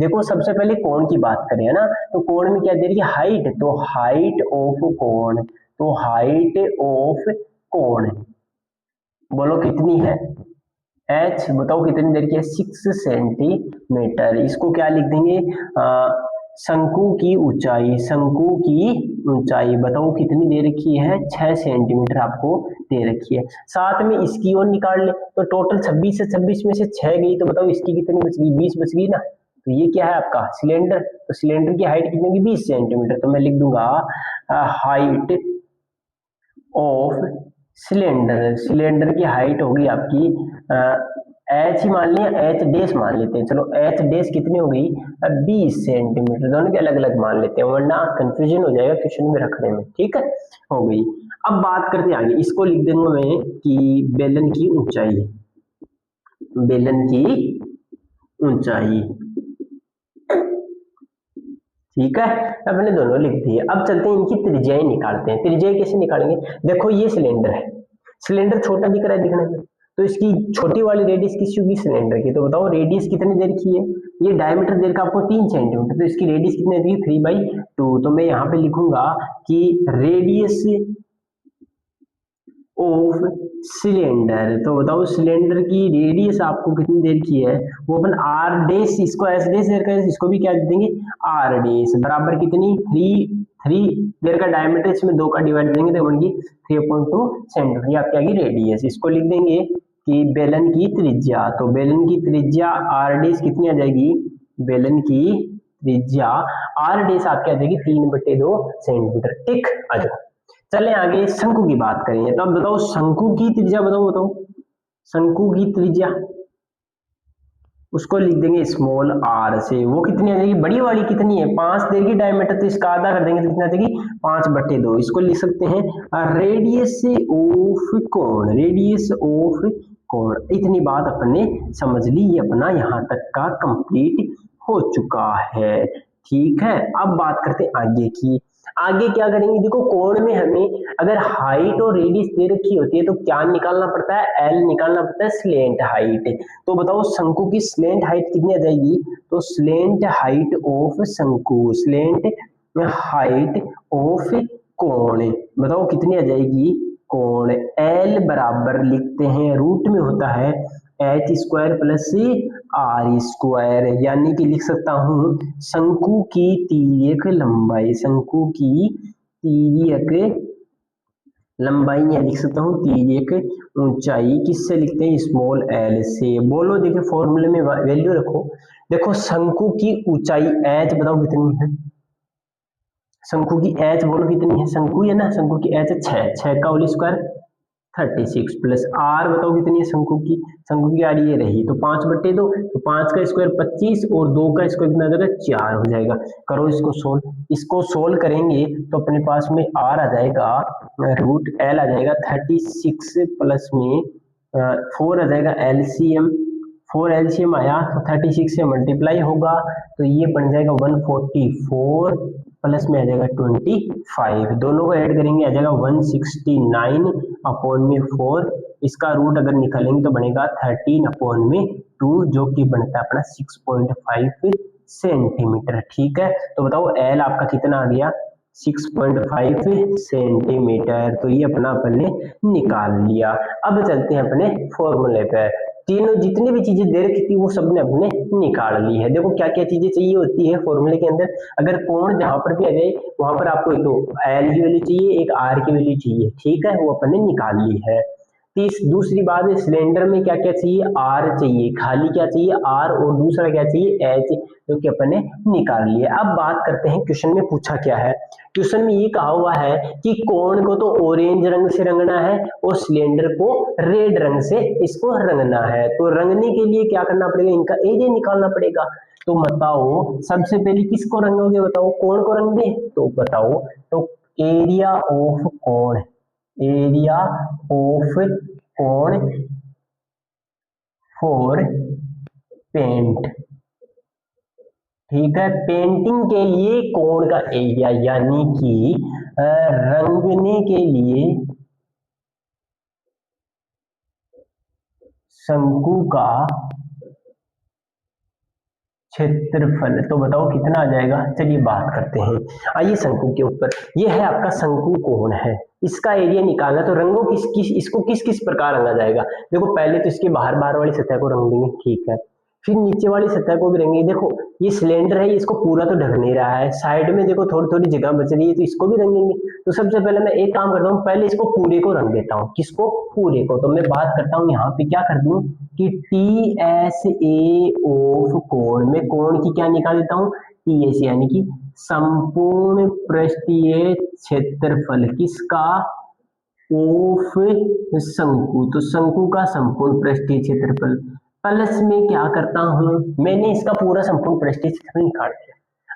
देखो सबसे पहले कोण की बात करें, है ना, तो कोण में क्या दे रही है, हाइट, तो हाइट ऑफ कोण, तो हाइट ऑफ कोण बोलो कितनी है, h, बताओ कितनी देर की है, 6 सेंटीमीटर। इसको क्या लिख देंगे, शंकु की ऊंचाई, शंकु की ऊंचाई बताओ कितनी दे रखी है, 6 सेंटीमीटर आपको दे रखी है। साथ में इसकी और निकाल ले, तो टोटल 26 से 26 में से 6 गई, तो बताओ इसकी कितनी बच गई, 20 बच गई ना। तो ये क्या है आपका सिलेंडर, तो सिलेंडर की हाइट कितनी होगी, 20 सेंटीमीटर। तो मैं लिख दूंगा हाइट ऑफ सिलेंडर, सिलेंडर की हाइट होगी आपकी एच ही मान लिया, एच डैश मान लेते हैं, चलो एच डैश कितनी हो गई, 20 सेंटीमीटर। दोनों के अलग अलग मान लेते हैं वरना कंफ्यूजन हो जाएगा क्वेश्चन में रखने में। ठीक है, हो गई। अब बात करते हैं आगे, इसको लिख देंगे मैं कि बेलन की ऊंचाई, बेलन की ऊंचाई। ठीक है, अपने दोनों लिख दिए। अब चलते हैं इनकी त्रिज्याएं निकालते हैं। त्रिज्याएं कैसे निकालेंगे, देखो ये सिलेंडर है, सिलेंडर छोटा दिख रहा है दिखने में, तो इसकी छोटी वाली रेडियस किसी होगी सिलेंडर की, तो बताओ रेडियस कितनी देर की है, ये डायमीटर देर का आपको 3 सेंटीमीटर, तो इसकी रेडियस कितनी देगी 3/2। तो मैं यहाँ पे लिखूंगा कि रेडियस ऑफ सिलेंडर, तो बताओ सिलेंडर की रेडियस आपको कितनी देर की है, वो अपन आर डेस, इसको एस डेस देर का, इसको भी क्या देंगे आर डेस, बराबर कितनी 3 देर का डायमीटर, इसमें 2 का डिवाइड देंगे तो बनेगी 3.2 सेंटीमीटर। ये आपकी आएगी रेडियस। इसको लिख देंगे कि बेलन की त्रिज्या, तो बेलन की त्रिज्या आर डेस कितनी आ जाएगी, बेलन की त्रिज्या आर डेस आपकी आ जाएगी 3/2 सेंटीमीटर। ठीक, आ जाओ चले आगे, शंकु की बात करेंगे। तो अब बताओ शंकु की त्रिज्या, बताओ शंकु की त्रिज्या, उसको लिख देंगे स्मॉल आर से, वो कितनी आ जाएगी, बड़ी वाली कितनी है 5 देगी डायमीटर, तो इसका आधा कर देंगे तो कितना आ जाएगी 5/2। इसको लिख सकते हैं रेडियस ऑफ कोण, रेडियस ऑफ कोण। इतनी बात अपन ने समझ ली, ये अपना यहाँ तक का कंप्लीट हो चुका है। ठीक है, अब बात करते हैं आगे की। आगे क्या करेंगे, देखो कोण में हमें अगर हाइट और रेडियस दे रखी होती है तो क्या निकालना पड़ता है, एल निकालना पड़ता है, स्लेंट हाइट। तो बताओ शंकु की स्लेंट हाइट कितनी आ जाएगी, तो स्लेंट हाइट ऑफ शंकु, स्लेंट हाइट ऑफ कोण बताओ कितनी आ जाएगी, कोण एल बराबर लिखते हैं, रूट में होता है H square plus R square, यानी कि लिख सकता हूं शंकु की तिर्यक लंबाई, शंकु की तिर्यक लंबाई, या लिख सकता हूं तिर्यक ऊंचाई, किससे लिखते हैं स्मॉल एल से। बोलो देखिए फॉर्मूले में वैल्यू रखो, देखो शंकु की ऊंचाई एच बताओ कितनी है, शंकु की एच बोलो कितनी है, शंकु है ना, शंकु की एच 6 का होल स्क्वायर 36 प्लस आर बताओ कितनी है शंकु की आर ये रही, तो 5/2, तो 5 का स्क्वायर 25 और 2 का स्क्वायर कितना आ जाएगा 4 हो जाएगा। करो इसको सोल्व, इसको सोल्व करेंगे तो अपने पास में आर आ जाएगा, रूट एल आ जाएगा 36 प्लस में 4 आ जाएगा एलसीएम, 4 एलसीएम आया तो 36 से मल्टीप्लाई होगा तो ये बन जाएगा 144 प्लस में आ जाएगा 25, दोनों को ऐड करेंगे आ जाएगा 169 अपॉन में 4, इसका रूट अगर निकालेंगे तो बनेगा 13 अपॉन में 2 जो कि बनता है अपना 6.5 सेंटीमीटर। ठीक है, तो बताओ एल आपका कितना आ गया 6.5 सेंटीमीटर, तो ये अपना अपन ने निकाल लिया। अब चलते हैं अपने फॉर्मूले पे, तीनों जितनी भी चीजें दे रखी थी वो सबने अपने निकाल ली है। देखो क्या क्या चीजें चाहिए होती है फॉर्मूले के अंदर, अगर कोण जहां पर भी आ जाए वहां पर आपको एक तो एल की वैल्यू चाहिए, एक आर की वैल्यू चाहिए। ठीक है, वो अपन ने निकाल ली है। दूसरी बात है, सिलेंडर में क्या क्या चाहिए, आर चाहिए, खाली क्या चाहिए, आर, और दूसरा क्या चाहिए, एच, जो कि अपन ने निकाल लिया। अब बात करते हैं क्वेश्चन में पूछा क्या है। क्वेश्चन में ये कहा हुआ है कि कोण को तो ऑरेंज रंग से रंगना है और सिलेंडर को रेड रंग से इसको रंगना है। तो रंगने के लिए क्या करना पड़ेगा, इनका एरिया निकालना पड़ेगा। तो बताओ सबसे पहले किसको रंगोगे, बताओ कोण को रंगोगे, तो बताओ, तो एरिया ऑफ कोण, एरिया ऑफ कोण फॉर पेंट, ठीक है। पेंटिंग के लिए कोण का एरिया, यानी कि रंगने के लिए शंकु का क्षेत्रफल, तो बताओ कितना आ जाएगा। चलिए बात करते हैं, आइए शंकु के ऊपर। ये है आपका शंकु कोण है, इसका एरिया निकालना। तो रंगों इसको किस किस प्रकार रंगा जाएगा। देखो पहले तो इसके बाहर बाहर वाली सतह को रंग देंगे, ठीक है। फिर नीचे वाली सतह को भी रंगेंगे। देखो ये सिलेंडर है, इसको पूरा तो ढक नहीं रहा है, साइड में देखो थोड़ी थोड़ी जगह बच रही है, तो इसको भी रंगेंगे। तो सबसे पहले मैं एक काम करता हूँ, पहले इसको पूरे को रंग देता हूँ। किसको, पूरे को। तो मैं बात करता हूँ यहाँ पे क्या कर दूं कि टी एस ए ऑफ कोण में कोण की क्या निकाल देता हूँ, टी एस, यानी कि संपूर्ण पृष्ठीय क्षेत्रफल किसका, ऑफ शंकु। तो शंकु का संपूर्ण पृष्ठीय क्षेत्रफल प्लस में क्या करता हूं, मैंने इसका पूरा संपूर्ण पृष्ठीय क्षेत्रफल निकाल दिया।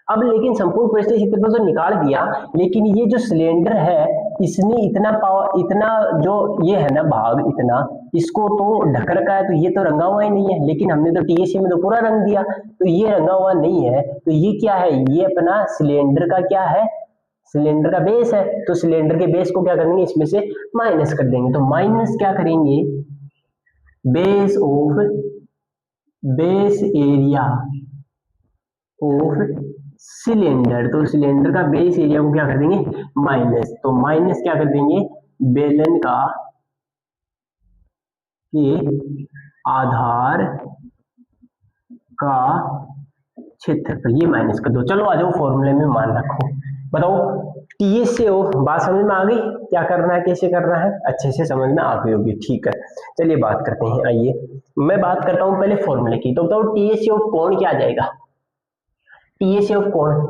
अब लेकिन संपूर्ण पृष्ठीय क्षेत्रफल तो निकाल दिया, लेकिन ये जो सिलेंडर है इसने इतना पावर, इतना जो ये है ना भाग, इतना इसको तो ढक रखा है, तो ये तो रंगा हुआ ही नहीं है। लेकिन हमने तो टीएससी में तो पूरा रंग दिया, तो ये रंगा हुआ नहीं है। तो ये क्या है, ये अपना सिलेंडर का क्या है, सिलेंडर का बेस है। तो सिलेंडर के बेस को क्या करेंगे, इसमें से माइनस कर देंगे। तो माइनस क्या करेंगे, base of, base area of cylinder. तो सिलेंडर का बेस एरिया को क्या कर देंगे, माइनस। तो माइनस क्या कर देंगे, बेलन का के आधार का क्षेत्रफल, ये माइनस कर दो। चलो आ जाओ फॉर्मूले में मान रखो। बताओ टीएस से हो, बात समझ में आ गई, क्या करना है कैसे करना है, अच्छे से समझ में आ गई होगी, ठीक है। चलिए बात करते हैं, आइए मैं बात करता हूं पहले फॉर्मूले की। तो बताओ टीएस ऑफ कोण क्या आ जाएगा, टीएस ऑफ कोण,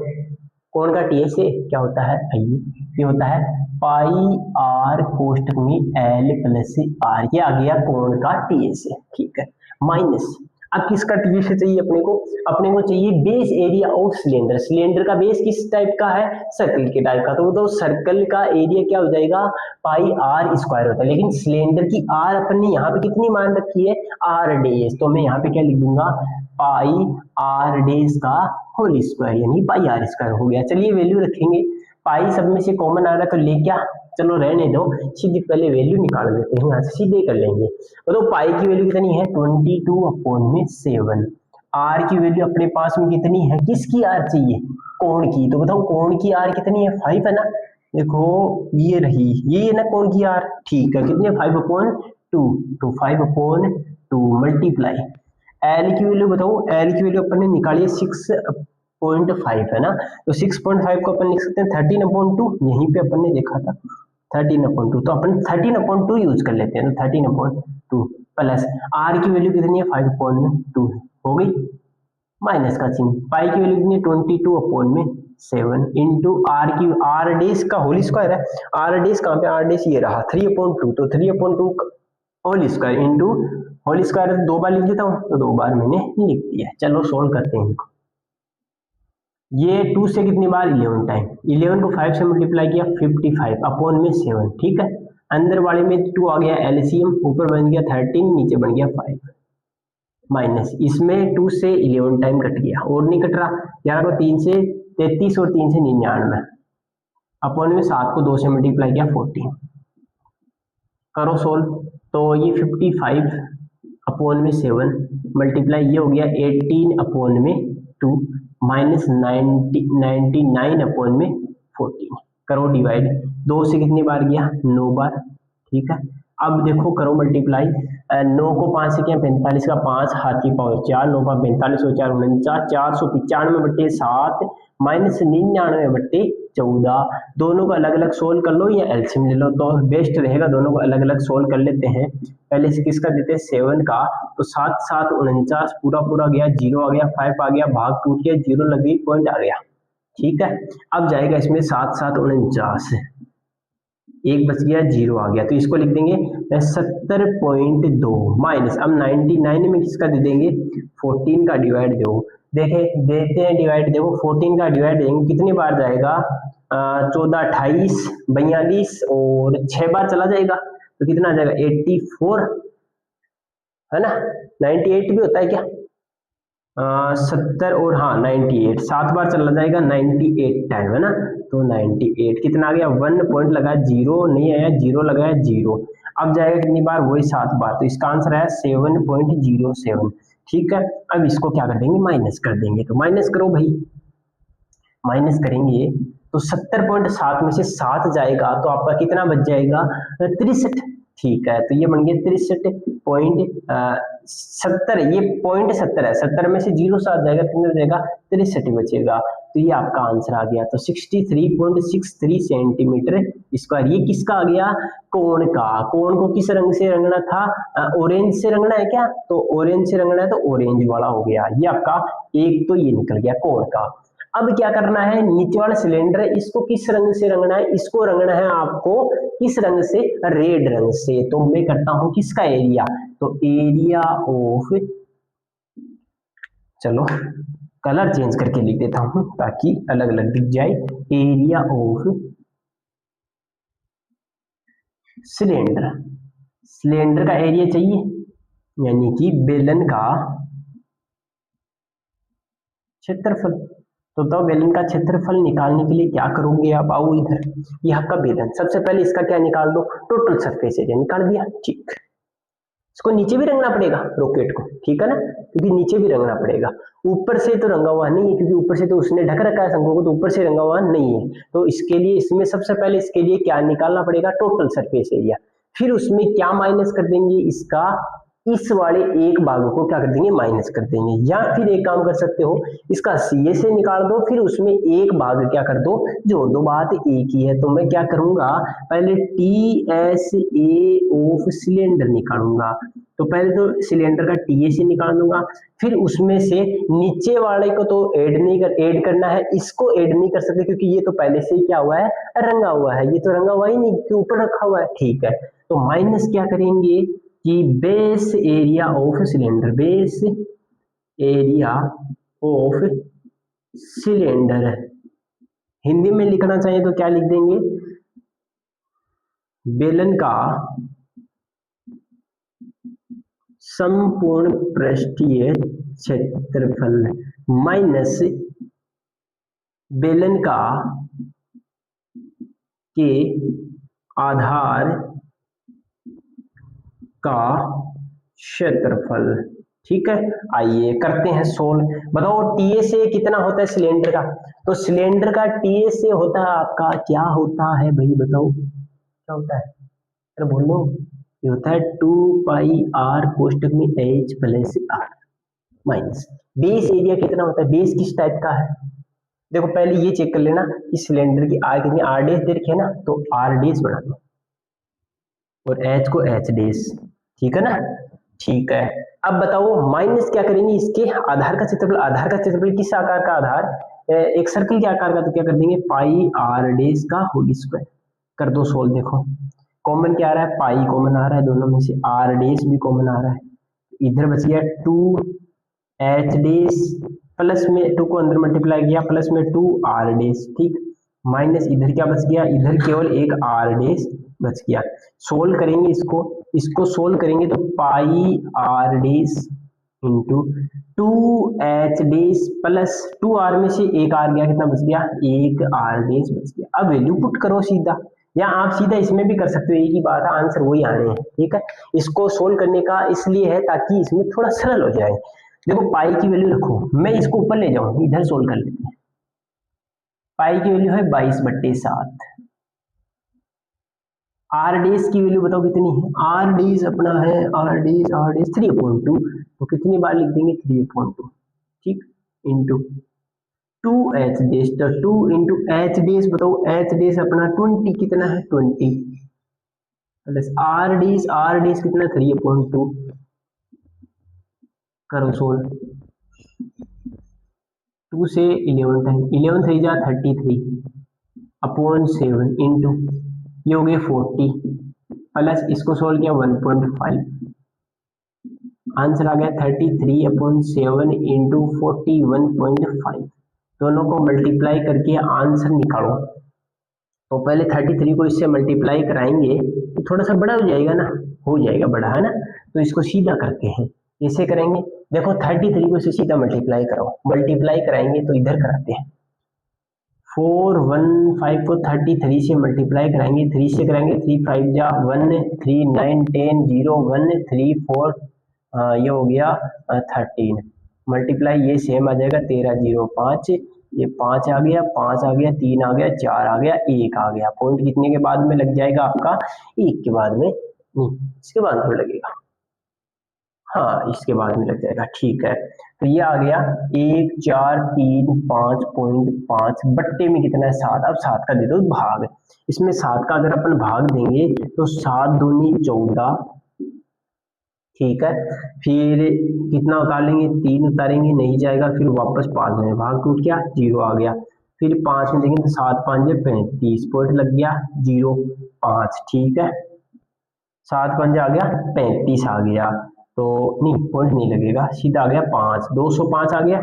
कोण का टीएस क्या होता है, आइए ये होता है पाई आर कोष्टक में एल प्लस आर, ये आ गया कोण का टीएस, ठीक है। माइनस, अब किसका टीएस चाहिए अपने को चाहिए base area of cylinder. Cylinder का बेस किस टाइप का है, सर्कल के टाइप का। तो सर्कल का एरिया क्या हो जाएगा, पाई आर स्क्वायर होता है। लेकिन सिलेंडर की आर अपन ने यहाँ पे कितनी मान रखी है, आर डेज। तो मैं यहाँ पे क्या लिख दूंगा, पाई आर डेज का होल स्क्वायर, यानी पाई आर स्क्वायर हो गया। चलिए वैल्यू रखेंगे, पाई सब में से कॉमन आ रहा है तो ले क्या, चलो रहने दो, सीधे पहले वैल्यू निकाल देते हैं, यहाँ से सीधे कर लेंगे। तो पाई की वैल्यू कितनी है, 22/7। आर की वैल्यू अपने पास में कितनी है, किसकी आर चाहिए, कोण की। तो बताओ कोण की आर कितनी है, 5 है ना। देखो ये रही, ये है ना कोण की आर, ठीक है। कितनी है, 5/2। तो 5/2 मल्टीप्लाई एल की वैल्यू बताओ, एल की वैल्यू अपन ने निकाली है 6.5 है ना। तो 6.5 को अपन लिख सकते हैं 13/2, यहीं पे अपन ने देखा था 13/2, तो अपन 13/2 यूज कर लेते हैं। तो 13/2 प्लस आर की वैल्यू कितनी है, 5/2 हो गई, माइनस का चिन्ह। पाई की वैल्यू कितनी है, 22/7 इंटू आर की, आर डेज का होल स्क्वायर है। आर डेज कहाँ पे, आर डेज ये रहा 3/2, तो 3/2 whole square into whole square 2 बार लिख देता हूँ, तो 2 बार मैंने लिख दिया। चलो सोल्व करते हैं इनको। ये 2 से कितनी बार, 11 टाइम, 11 को 5 से मल्टीप्लाई किया 55/7, ठीक है। अंदर वाले में 2 आ गया एलसीएम, ऊपर बन गया 13, नीचे बन गया 5, माइनस इसमें 2 से 11 टाइम कट गया और नहीं कट रहा। 11 को 3 से 33 और 3 से 99, अपॉन में 7 को 2 से मल्टीप्लाई किया 14, करो सोल्व। तो ये 55/7 मल्टीप्लाई ये हो गया 18/2 माइनस 99/14, करो डिवाइड। 2 से कितनी बार गया, 9 बार, ठीक है। अब देखो करो मल्टीप्लाई, 9 को 5 से किया 45 का 5, हाथ की पावर 4, 9 का 45 और 4 49, 495/7 माइनस 99/14, 14, दोनों को अलग अलग सोल्व कर लो या एलसीएम ले लो तो बेस्ट रहेगा। दोनों को अलग अलग सोल्व कर लेते हैं। पहले से किसका देते हैं 7 का, तो 7 7 49 पूरा पूरा गया, 0 आ गया, 5 आ गया, भाग टूट गया, 0 लग गई, पॉइंट आ गया। ठीक है, अब जाएगा इसमें 7 7 49, एक बच गया, 0 आ गया, तो इसको लिख देंगे 70.2 माइनस, अब 99 में किसका दे देंगे 14 का डिवाइड दो, देखे देते हैं डिवाइड, देखो 14 का डिवाइड देंगे कितनी बार जाएगा 14 28 42 और 6 बार चला जाएगा, तो कितना आ जाएगा 84, है ना। 98 भी होता है क्या 70 और हाँ 98, 7 बार चला जाएगा 98 टाइम, है ना। तो 98 कितना आ गया 1 पॉइंट लगा, 0 नहीं आया, 0 लगाया 0, अब जाएगा कितनी बार वही 7 बार, तो इसका आंसर है 7.07। ठीक है, अब इसको क्या कर देंगे माइनस कर देंगे, तो माइनस करो भाई, माइनस करेंगे तो 70.7 में से 7 जाएगा तो आपका कितना बच जाएगा 63। ठीक है, तो ये बन गया 63.70, ये पॉइंट 70 है, 70 में से 0 7 जाएगा, कितना जाएगा 63 बचेगा, तो ये आपका आंसर आ गया। तो 63.63 सेंटीमीटर स्क्वायर। ये किसका आ गया कोण का, कोण को किस रंग से रंगना था ऑरेंज से रंगना है क्या, तो ऑरेंज से रंगना है तो ऑरेंज वाला हो गया, ये आपका एक तो ये निकल गया कोण का। अब क्या करना है नीचे वाला सिलेंडर है इसको किस रंग से रंगना है, इसको रंगना है आपको किस रंग से, रेड रंग से। तो मैं करता हूं किसका एरिया, तो एरिया ऑफ, चलो कलर चेंज करके लिख देता हूं ताकि अलग अलग दिख जाए, एरिया ऑफ सिलेंडर, सिलेंडर का एरिया चाहिए यानी कि बेलन का क्षेत्रफल। तो बताओ बेलन का क्षेत्रफल निकालने के लिए क्या करोगे आप, आओ इधर, ये आपका बेलन, सबसे पहले इसका क्या निकाल दो टोटल सरफेस एरिया, निकाल दिया। ठीक, इसको नीचे भी रंगना पड़ेगा रॉकेट को, ठीक है ना, क्योंकि नीचे भी रंगना पड़ेगा, ऊपर से तो रंगा हुआ नहीं है क्योंकि ऊपर से तो उसने ढक रखा है शंकु को, तो ऊपर से रंगा हुआ नहीं है। तो इसके लिए इसमें सबसे पहले इसके लिए क्या निकालना पड़ेगा टोटल सरफेस एरिया, फिर उसमें क्या माइनस कर देंगे इसका, इस वाले एक भाग को क्या कर देंगे माइनस कर देंगे, या फिर एक काम कर सकते हो इसका सीए से निकाल दो, फिर उसमें एक भाग क्या कर दो जोड़ दो, बात एक ही है। तो मैं क्या करूंगा पहले T S A of cylinder निकालूंगा, तो पहले तो सिलेंडर का टी ए से निकाल दूंगा, फिर उसमें से नीचे वाले को तो ऐड करना है, इसको ऐड नहीं कर सकते क्योंकि ये तो पहले से ही क्या हुआ है रंगा हुआ है, ये तो रंगा हुआ ही नहीं क्योंकि ऊपर रखा हुआ है। ठीक है, तो माइनस क्या करेंगे कि base area of cylinder, base area of cylinder, Hindi में लिखना चाहिए तो क्या लिख देंगे बेलन का संपूर्ण पृष्ठीय क्षेत्रफल माइनस बेलन का के आधार का क्षेत्रफल। ठीक है, आइए करते हैं सोल्व। बताओ टीए से कितना होता है सिलेंडर का, तो सिलेंडर का टीए से होता है आपका क्या होता है भाई बताओ क्या होता है, अरे बोलो, ये होता है 2 पाई आर कोष्टक में H plus R minus base area कितना होता है, बेस किस टाइप का है, देखो पहले ये चेक कर लेना कि सिलेंडर की आर कितनी, आर डेस दे रखी है ना, तो आर डेस बना दो और एच को एच डेस, ठीक है ना। ठीक है, अब बताओ माइनस क्या करेंगे इसके आधार का क्षेत्रफल, आधार का क्षेत्रफल किस आकार का आधार, एक सर्कल के आकार का, तो क्या कर देंगे पाई आर डेस का होल स्क्वायर, कर दो सोल्व। देखो कॉमन क्या आ रहा है, पाई कॉमन आ रहा है दोनों में से, आर डेस भी कॉमन आ रहा है, इधर बच गया 2 एच डेस प्लस में 2 को अंदर मल्टीप्लाई किया प्लस में 2 आर डेस, ठीक, माइनस इधर क्या बच गया, इधर केवल एक आर डेस बच गया। सोल्व करेंगे इसको, इसको सोल्व करेंगे तो pi r dash into 2 h dash plus 2 r में से एक आर गया, कितना बच गया एक आर डेस बच गया। अब वैल्यू पुट करो सीधा, या आप सीधा इसमें भी कर सकते हो, एक ही बात है, आंसर वही आने हैं। ठीक है, इसको सोल्व करने का इसलिए है ताकि इसमें थोड़ा सरल हो जाए। देखो पाई की वैल्यू रखो, मैं इसको ऊपर ले जाऊं, इधर सोल्व कर लेते हैं। पाई की वैल्यू है 22/7, आर डेस की वैल्यू बताओ कितनी है, आर डेस अपना है आर डेस 3/2, तो कितनी बार लिख देंगे 3/2, ठीक, इंटू 2h तो 2 इंटू एच डेस, बताओ एच डेस अपना 20 कितना है 20 प्लस आर डेस कितना 3/2 करो सोल्व। 2 से 11 टाइम 11 3 जा 33/7 इंटू ये हो गए 40 प्लस इसको सोल्व किया 1.5 आंसर आ गया 33/7 इंटू 41.5। दोनों को मल्टीप्लाई करके आंसर निकालो। तो पहले 33 को इससे मल्टीप्लाई कराएंगे तो थोड़ा सा बड़ा हो जाएगा ना, हो जाएगा बड़ा है ना, तो इसको सीधा करते हैं। कैसे करेंगे, देखो 33 को इससे सीधा मल्टीप्लाई कराओ, मल्टीप्लाई कराएंगे तो इधर कराते हैं 415 को 33 से मल्टीप्लाई कराएंगे, 3 से कराएंगे 3 5 जा 1 3 9 10 0 1 3 4 ये हो गया 13 मल्टीप्लाई ये सेम आ जाएगा 13 0 5 ये 5 आ गया 5 आ गया 3 आ गया 4 आ गया 1 आ गया। पॉइंट कितने के बाद में लग जाएगा आपका, 1 के बाद में नहीं, इसके बाद में लगेगा, हाँ इसके बाद में लग जाएगा, ठीक है। तो ये आ गया 1 4 3 5.5 बट्टे में कितना है 7। अब 7 का दे दो भाग, इसमें 7 का अगर अपन भाग देंगे तो 7 दूनी 14, ठीक है। फिर कितना उतार लेंगे 3 उतारेंगे नहीं जाएगा, फिर वापस 5 में भाग टूट गया 0 आ गया, फिर 5 में देंगे तो 7 5 35 पॉइंट लग गया 0 5, ठीक है। 7 5 आ गया 35 आ गया, तो नहीं पॉइंट नहीं लगेगा, सीधा आ गया 5 205 आ गया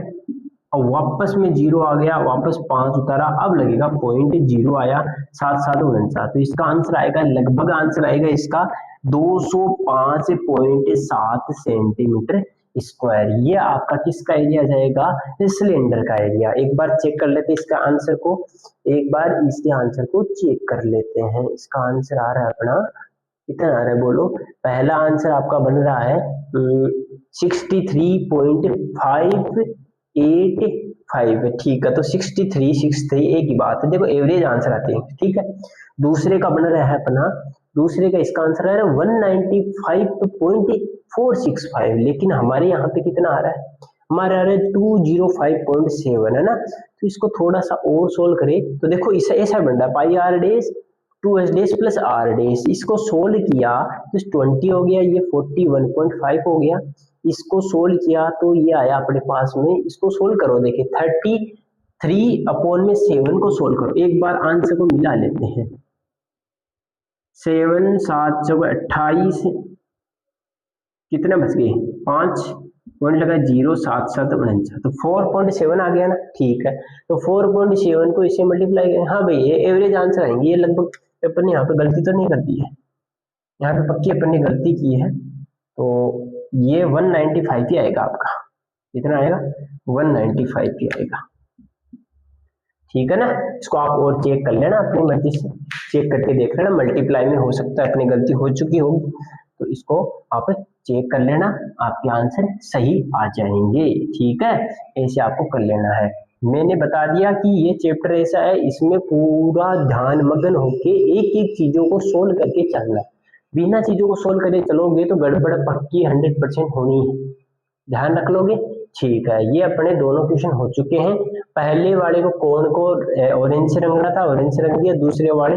और वापस में 0 आ गया, वापस 5 उतारा, अब लगेगा पॉइंट 0 आया 7 7 49, तो इसका आंसर आएगा लगभग आंसर आएगा इसका 205.7 सेंटीमीटर स्क्वायर। ये आपका किसका एरिया जाएगा, सिलेंडर का एरिया। एक बार चेक कर लेते हैं इसका आंसर को, एक बार इसके आंसर को चेक कर लेते हैं। इसका आंसर आ रहा है अपना कितना आ रहा है बोलो, पहला आंसर आपका बन रहा है 63.585, ठीक है। तो 63 63 एक ही बात है, देखो एवरेज आंसर आते हैं, ठीक है। दूसरे का बन रहा है अपना, दूसरे का इसका आंसर आ रहा है 195.465, लेकिन हमारे यहाँ पे कितना आ रहा है, हमारे आ रहा है 205.7 है ना। तो इसको थोड़ा सा और सोल्व करें तो देखो ऐसा बन रहा है pi r dash 2s dash plus r dash, इसको सोल्व किया तो 20 हो गया, ये 41.5 हो गया, इसको सोल्व किया तो ये आया अपने पास में, इसको सोल्व करो देखिए 33/7 को सोल्व करो, एक बार आंसर को मिला लेते हैं। 7 7 28 कितने बच गए 5 पॉइंट लगा 0 7 7 49, तो 4.7 आ गया ना, ठीक है। तो 4.7 को इससे मल्टीप्लाई करें, हाँ भाई ये एवरेज आंसर आएंगे, ये लगभग अपन ने यहाँ पे गलती तो नहीं कर दी है, यहाँ पे पक्की अपन ने गलती की है, तो ये 195 ही आएगा आपका, कितना आएगा 195 ही आएगा, ठीक है ना। इसको आप और चेक कर लेना, अपनी मर्जी से चेक करके देख लेना, मल्टीप्लाई में हो सकता है अपनी गलती हो चुकी होगी, तो इसको आप चेक कर लेना, आपके आंसर सही आ जाएंगे, ठीक है। ऐसे आपको कर लेना है। मैंने बता दिया कि ये चैप्टर ऐसा है, इसमें पूरा ध्यान मग्न होके एक एक चीजों को सोल्व करके चलना, बिना चीजों को सोल्व करे चलोगे तो गड़बड़ पक्की 100% होनी है, ध्यान रख लोगे, ठीक है। ये अपने दोनों क्वेश्चन हो चुके हैं, पहले वाले को कोण को ऑरेंज से रंगना था, ऑरेंज से रंग दिया, दूसरे वाले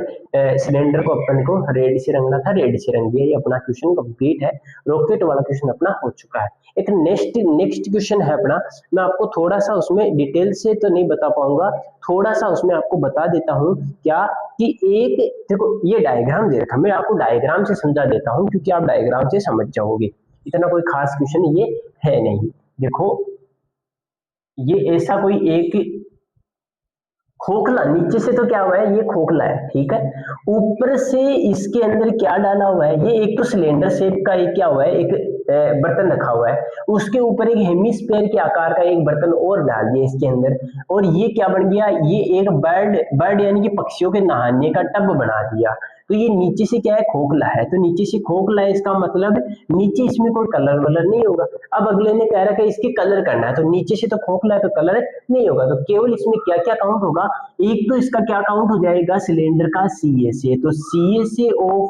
सिलेंडर को अपन को रेड से रंगना था, रेड से रंग दिया। ये अपना क्वेश्चन कंप्लीट है, रॉकेट वाला क्वेश्चन अपना हो चुका है। एक नेक्स्ट क्वेश्चन है अपना, मैं आपको थोड़ा सा उसमें डिटेल से तो नहीं बता पाऊंगा, थोड़ा सा उसमें आपको बता देता हूँ क्या कि एक देखो ये डायग्राम दे रखा, मैं आपको डायग्राम से समझा देता हूँ क्योंकि आप डायग्राम से समझ जाओगे, इतना कोई खास क्वेश्चन ये है नहीं। देखो ये ऐसा कोई एक खोखला, नीचे से तो क्या हुआ है ये खोखला है, ठीक है, ऊपर से इसके अंदर क्या डाला हुआ है, ये एक तो सिलेंडर शेप का एक क्या हुआ है, एक बर्तन रखा हुआ है, उसके ऊपर एक हेमिस्फीयर के आकार का एक बर्तन और डाल दिया इसके अंदर, और ये क्या बन गया, ये एक बर्ड यानी कि पक्षियों के नहाने का टब बना दिया। तो ये नीचे से क्या है खोखला है, तो नीचे से खोखला है, इसका मतलब नीचे इसमें कोई कलर वलर नहीं होगा। अब अगले ने कह रहा है कि इसके कलर करना है, तो नीचे से तो खोखला है तो कलर नहीं होगा, तो केवल इसमें क्या क्या काउंट होगा, एक तो इसका क्या काउंट हो जाएगा सिलेंडर का CSA, तो CSA ऑफ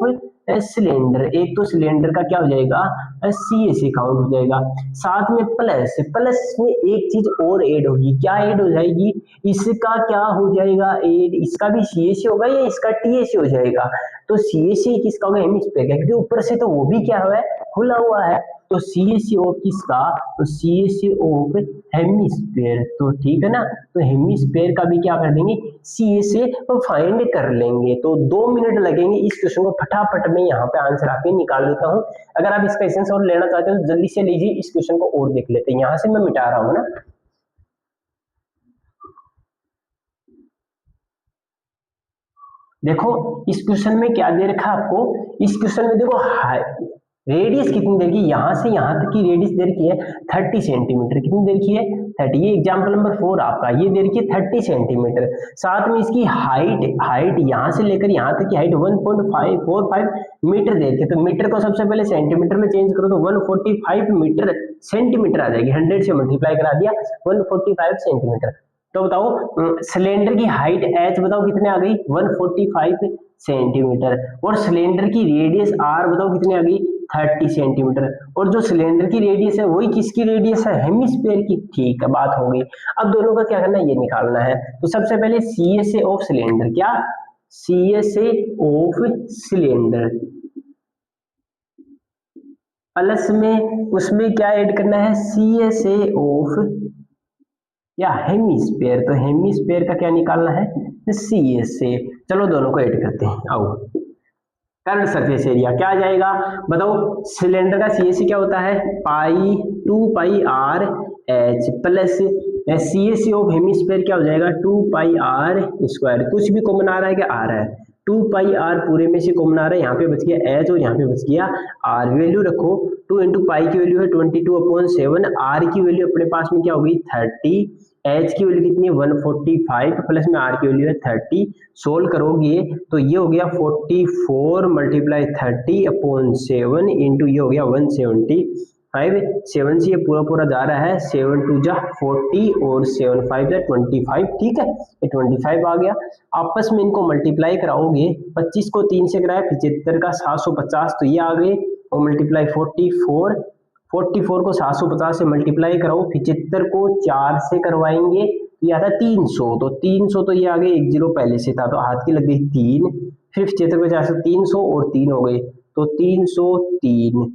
सिलेंडर, एक तो सिलेंडर का क्या हो जाएगा CSA काउंट हो जाएगा, साथ में प्लस प्लस में एक चीज और ऐड होगी, क्या ऐड हो जाएगी, इसका क्या हो जाएगा ऐड, इसका भी CSA होगा या इसका TSA हो जाएगा, तो CSA किसका होगा हेमिस्फीयर का, क्योंकि ऊपर से तो वो भी क्या हुआ है खुला हुआ है, तो CSA ऑफ किसका, तो CSA ऑफ हेमिस्फीयर, तो ठीक है ना, तो हेमिस्फीयर का भी क्या कर देंगे CSA फाइंड कर लेंगे, तो 2 मिनट लगेंगे इस क्वेश्चन को फटाफट में यहाँ पे आंसर आपके निकाल देता हूँ। अगर आप इसका एसेंस और लेना चाहते हो तो जल्दी से लीजिए, इस क्वेश्चन को और देख लेते हैं, यहाँ से मैं मिटा रहा हूँ ना। देखो इस क्वेश्चन में क्या दे रखा है आपको, इस क्वेश्चन में देखो रेडियस कितनी दे रखी है, यहां से यहां तक की रेडियस दे रखी है 30 सेंटीमीटर, कितनी दे रखी है 30, ये एग्जांपल नंबर 4 आपका, ये दे रखी है 30 सेंटीमीटर, साथ में इसकी हाइट यहां से लेकर यहां तक की हाइट 1.545 मीटर दे रखी है, तो मीटर को सबसे पहले सेंटीमीटर में चेंज करो तो 145 मीटर सेंटीमीटर आ जाएगी, 100 से मल्टीप्लाई करा दिया 145 सेंटीमीटर, तो बताओ सिलेंडर की हाइट h बताओ कितने आ गई 145 सेंटीमीटर, और सिलेंडर की रेडियस r बताओ कितने आ गई 30 सेंटीमीटर, और जो सिलेंडर की रेडियस है वही किसकी रेडियस है हेमिस्फीयर की, ठीक है बात हो गई। अब दोनों का क्या करना है ये निकालना है, तो सबसे पहले CSA ऑफ सिलेंडर, क्या CSA ऑफ सिलेंडर प्लस में उसमें क्या ऐड करना है CSA ऑफ या हेमिस्फीयर, तो हेमिस्फीयर का क्या निकालना है CSA, चलो दोनों को ऐड करते हैं, आओ करंट सरफेस एरिया क्या आ जाएगा बताओ, सिलेंडर का CSA क्या होता है 2πr h plus CSA of hemisphere क्या हो जाएगा 2πr स्क्वायर, कुछ भी कॉमन आ रहा है क्या आ रहा है, 2πr पूरे में से कॉमन आ रहा है, यहाँ पे बच गया h और यहाँ पे बच गया r, वैल्यू रखो 2 इंटू पाई की वैल्यू है 22/7, r की वैल्यू अपने पास में क्या होगी 30, h की वैल्यू कितनी है 145 प्लस में r की वैल्यू है 30, सोल्व करोगे तो ये हो गया 44 मल्टीप्लाई 30/7 इंटू ये हो गया 175, 7 से ये पूरा पूरा जा रहा है, 7 2 जा 40 और 7 5 जा 25, ठीक है ये 25 आ गया, आपस में इनको मल्टीप्लाई कराओगे, 25 को 3 से कराया 75 का 750, तो ये आ गए, और मल्टीप्लाई 44 को 750 से मल्टीप्लाई कराओ, 75 को 4 से करवाएंगे तो ये आता है 300, तो 300 तो ये आ गए, एक जीरो पहले से था तो हाथ की लग गई 3, फिर 75 को 4 से 300 और 3 हो गए, तो 303,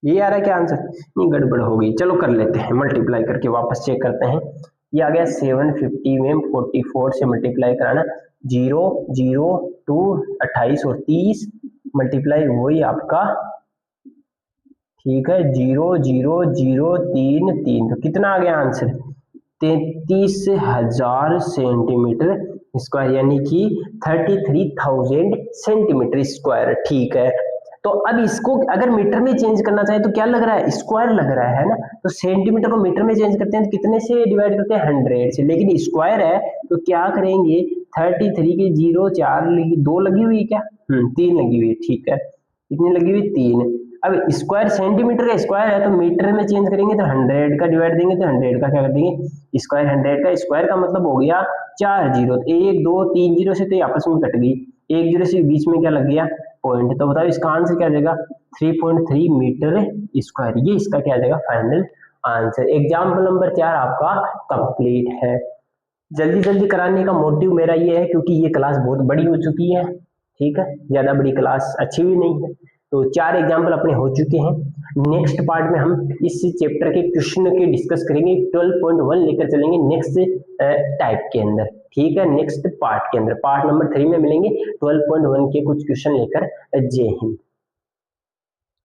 ये आ रहा है क्या आंसर, नहीं गड़बड़ हो गई, चलो कर लेते हैं मल्टीप्लाई करके वापस चेक करते हैं, ये आ गया 750 में 44 से मल्टीप्लाई कराना, 0 0 2 28 और 30 मल्टीप्लाई वही आपका, ठीक है 0 0 0 3 3, तो कितना आ गया आंसर 33,000 सेंटीमीटर स्क्वायर, यानी कि 33,000 सेंटीमीटर स्क्वायर, ठीक है। तो अब इसको अगर मीटर में चेंज करना चाहे तो क्या लग रहा है स्क्वायर लग रहा है ना, तो सेंटीमीटर को मीटर में चेंज करते हैं तो कितने से डिवाइड करते हैं 100 से, लेकिन स्क्वायर है तो क्या करेंगे 33 के 0 4 2 लगी हुई है क्या 3 लगी हुई है, ठीक है कितनी लगी हुई 3, अब स्क्वायर सेंटीमीटर का स्क्वायर है तो मीटर में चेंज करेंगे तो 100 का डिवाइड देंगे तो 100 का क्या कर देंगे स्क्वायर, 100 का स्क्वायर का मतलब हो गया 4 जीरो, 1 2 3 जीरो से तो ये आपस में कट गई, एक जीरो से बीच में क्या लग गया पॉइंट, तो बताओ इसका आंसर क्या आ जाएगा 3.3 मीटर स्क्वायर, ये इसका क्या आ जाएगा फाइनल आंसर। एग्जाम्पल नंबर 4 आपका कंप्लीट है। जल्दी जल्दी कराने का मोटिव मेरा ये है क्योंकि ये क्लास बहुत बड़ी हो चुकी है, ठीक है ज्यादा बड़ी क्लास अच्छी भी नहीं है, तो 4 एग्जाम्पल अपने हो चुके हैं। नेक्स्ट पार्ट में हम इस चैप्टर के क्वेश्चन के डिस्कस करेंगे, 12.1 लेकर चलेंगे नेक्स्ट टाइप के अंदर, ठीक है नेक्स्ट पार्ट के अंदर, पार्ट नंबर 3 में मिलेंगे 12.1 के कुछ क्वेश्चन लेकर। जय हिंद।